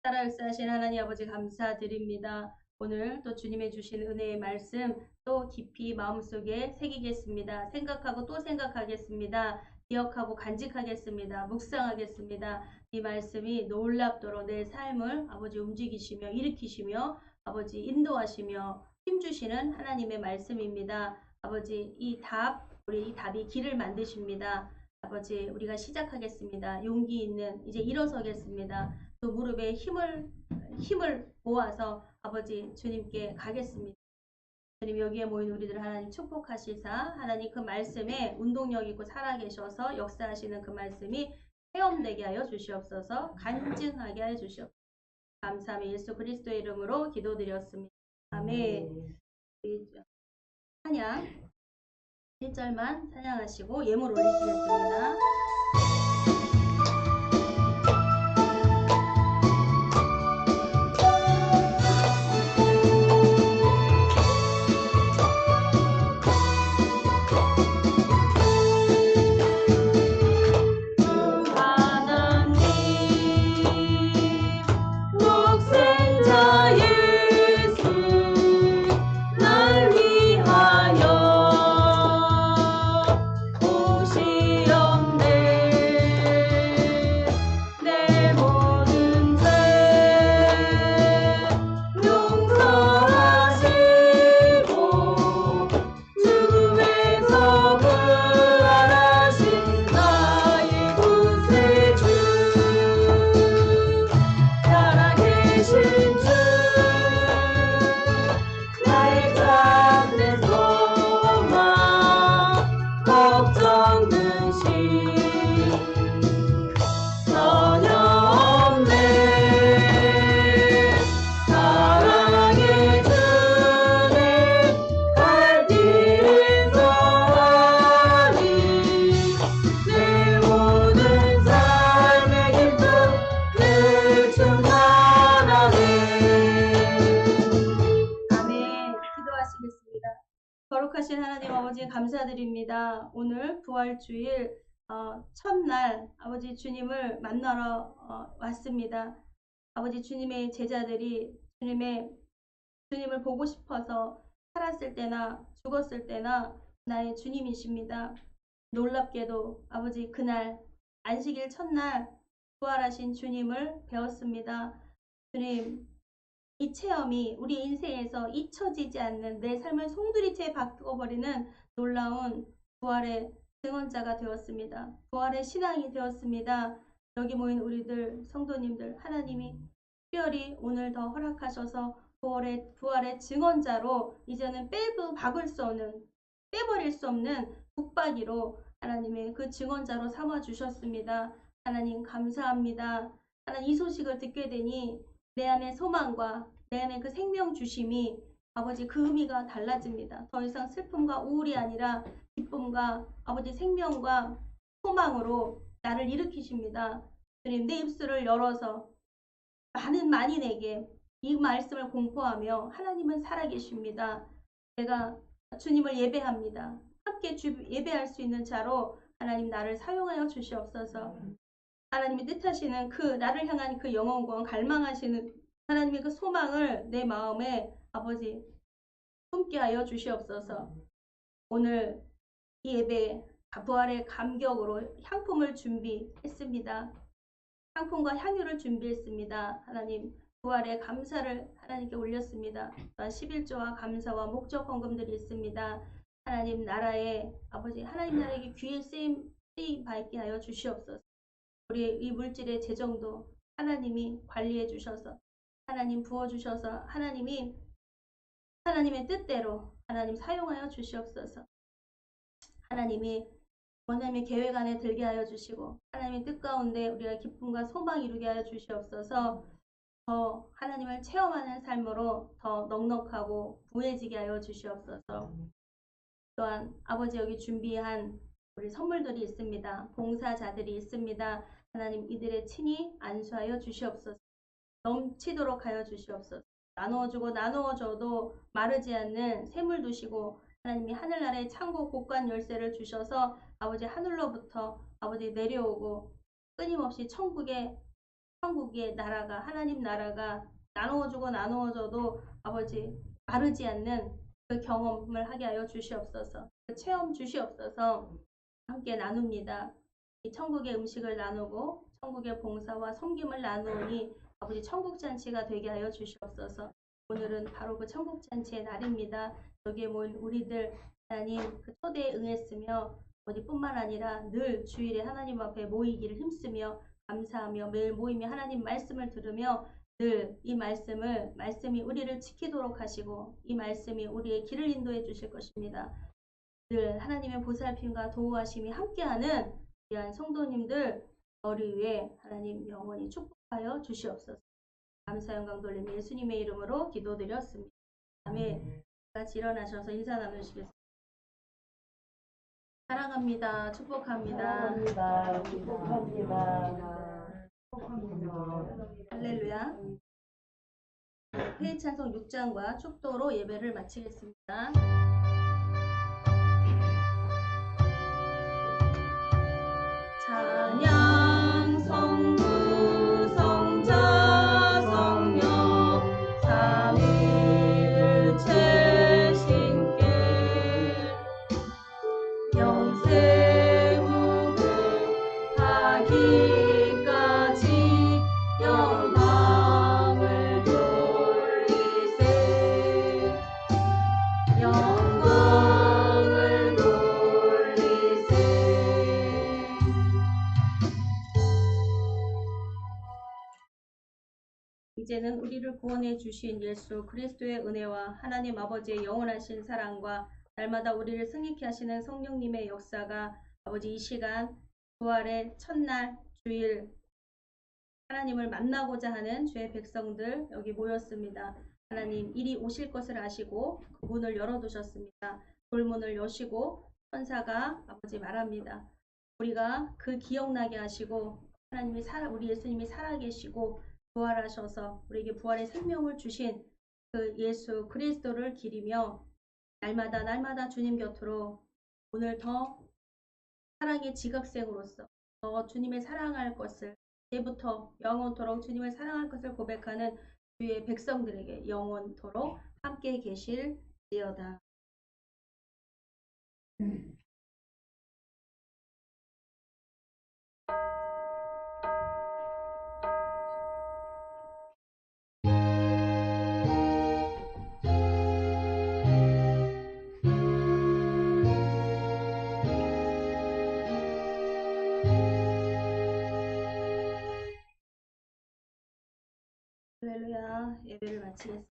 살아 역사하신 하나님 아버지 감사드립니다. 오늘 또 주님의 주신 은혜의 말씀 또 깊이 마음속에 새기겠습니다. 생각하고 또 생각하겠습니다. 기억하고 간직하겠습니다. 묵상하겠습니다. 이 말씀이 놀랍도록 내 삶을 아버지 움직이시며 일으키시며 아버지 인도하시며 힘주시는 하나님의 말씀입니다. 아버지 우리 이 답이 길을 만드십니다. 아버지 우리가 시작하겠습니다. 용기 있는 이제 일어서겠습니다. 또 무릎에 힘을 모아서 아버지 주님께 가겠습니다. 주님 여기에 모인 우리들 하나님 축복하시사 하나님 그 말씀에 운동력 있고 살아계셔서 역사하시는 그 말씀이 체험되게 하여 주시옵소서. 간증하게 하여 주시옵소서. 감사하며 예수 그리스도의 이름으로 기도드렸습니다. 아멘. 찬양 1절만 찬양하시고 예물 올리시겠습니다. 거룩하신 하나님 아버지 감사드립니다. 오늘 부활주일 첫날 아버지 주님을 만나러 왔습니다. 아버지 주님의 제자들이 주님을 보고 싶어서 살았을 때나 죽었을 때나 나의 주님이십니다. 놀랍게도 아버지 그날 안식일 첫날 부활하신 주님을 배웠습니다. 주님 이 체험이 우리 인생에서 잊혀지지 않는 내 삶을 송두리째 바꿔버리는 놀라운 부활의 증언자가 되었습니다. 부활의 신앙이 되었습니다. 여기 모인 우리들 성도님들 하나님이 특별히 오늘 더 허락하셔서 부활의 증언자로 이제는 빼버릴 수 없는 북박이로 하나님의 그 증언자로 삼아주셨습니다. 하나님 감사합니다. 하나님 이 소식을 듣게 되니 내 안의 소망과 내 안의 그 생명 주심이 아버지 그 의미가 달라집니다. 더 이상 슬픔과 우울이 아니라 기쁨과 아버지 생명과 소망으로 나를 일으키십니다. 주님 내 입술을 열어서 많은 만인에게 이 말씀을 공포하며 하나님은 살아계십니다. 내가 주님을 예배합니다. 함께 예배할 수 있는 자로 하나님 나를 사용하여 주시옵소서. 하나님이 뜻하시는 그 나를 향한 그 영원권 갈망하시는 하나님의 그 소망을 내 마음에 아버지 품게 하여 주시옵소서. 오늘 이 예배 부활의 감격으로 향품을 준비했습니다. 향품과 향유를 준비했습니다. 하나님 부활의 감사를 하나님께 올렸습니다. 또한 11조와 감사와 목적 헌금들이 있습니다. 하나님 나라에 아버지 하나님 나라에게 귀에 쓰임 받게 하여 주시옵소서. 우리 이 물질의 재정도 하나님이 관리해 주셔서 하나님 부어주셔서 하나님의 뜻대로 하나님 사용하여 주시옵소서. 하나님이 하나님의 계획 안에 들게 하여 주시고 하나님의 뜻 가운데 우리가 기쁨과 소망 이루게 하여 주시옵소서. 더 하나님을 체험하는 삶으로 더 넉넉하고 부해지게 하여 주시옵소서. 또한 아버지 여기 준비한 우리 선물들이 있습니다. 봉사자들이 있습니다. 하나님 이들의 친히 안수하여 주시옵소서. 넘치도록 하여 주시옵소서. 나누어주고 나누어줘도 마르지 않는 샘을 두시고 하나님이 하늘나라의 창고 곳간 열쇠를 주셔서 아버지 하늘로부터 아버지 내려오고 끊임없이 천국의 나라가 하나님 나라가 나누어주고 나누어줘도 아버지 마르지 않는 그 경험을 하게 하여 주시옵소서. 그 체험 주시옵소서. 함께 나눕니다. 이 천국의 음식을 나누고 천국의 봉사와 섬김을 나누니 아버지 천국잔치가 되게 하여 주시옵소서. 오늘은 바로 그 천국잔치의 날입니다. 여기에 모인 우리들 하나님 그 초대에 응했으며 어디뿐만 아니라 늘 주일에 하나님 앞에 모이기를 힘쓰며 감사하며 매일 모이며 하나님 말씀을 들으며 늘 이 말씀이 우리를 지키도록 하시고 이 말씀이 우리의 길을 인도해 주실 것입니다. 늘 하나님의 보살핌과 도우하심이 함께하는 귀한 성도님들 머리 위에 하나님 영원히 축복하여 주시옵소서. 감사 영광 돌리며 예수님의 이름으로 기도드렸습니다. 아멘. 같이 일어나셔서 인사 나누시겠습니다. 사랑합니다. 축복합니다. 할렐루야. 회의 찬송 6장과 축도로 예배를 마치겠습니다. 찬양 성부 성자 성령 삼위일체 신께 영생무궁하기까지 영광을 돌리세 영광을 돌리세. 이제는 우리를 구원해 주신 예수 그리스도의 은혜와 하나님 아버지의 영원하신 사랑과 날마다 우리를 승리케 하시는 성령님의 역사가 아버지 이 시간 부활의 첫날 주일 하나님을 만나고자 하는 주의 백성들 여기 모였습니다. 하나님 이리 오실 것을 아시고 그 문을 열어두셨습니다. 돌문을 여시고 천사가 아버지 말합니다. 우리가 그 기억나게 하시고 하나님이 우리 예수님이 살아계시고 부활하셔서 우리에게 부활의 생명을 주신 그 예수 그리스도를 기리며 날마다 주님 곁으로 오늘 더 사랑의 지각생으로서 더 주님의 사랑할 것을 이제부터 영원토록 주님을 사랑할 것을 고백하는 주의 백성들에게 영원토록 함께 계실지어다. 할렐루야. 예배를 마치겠습니다.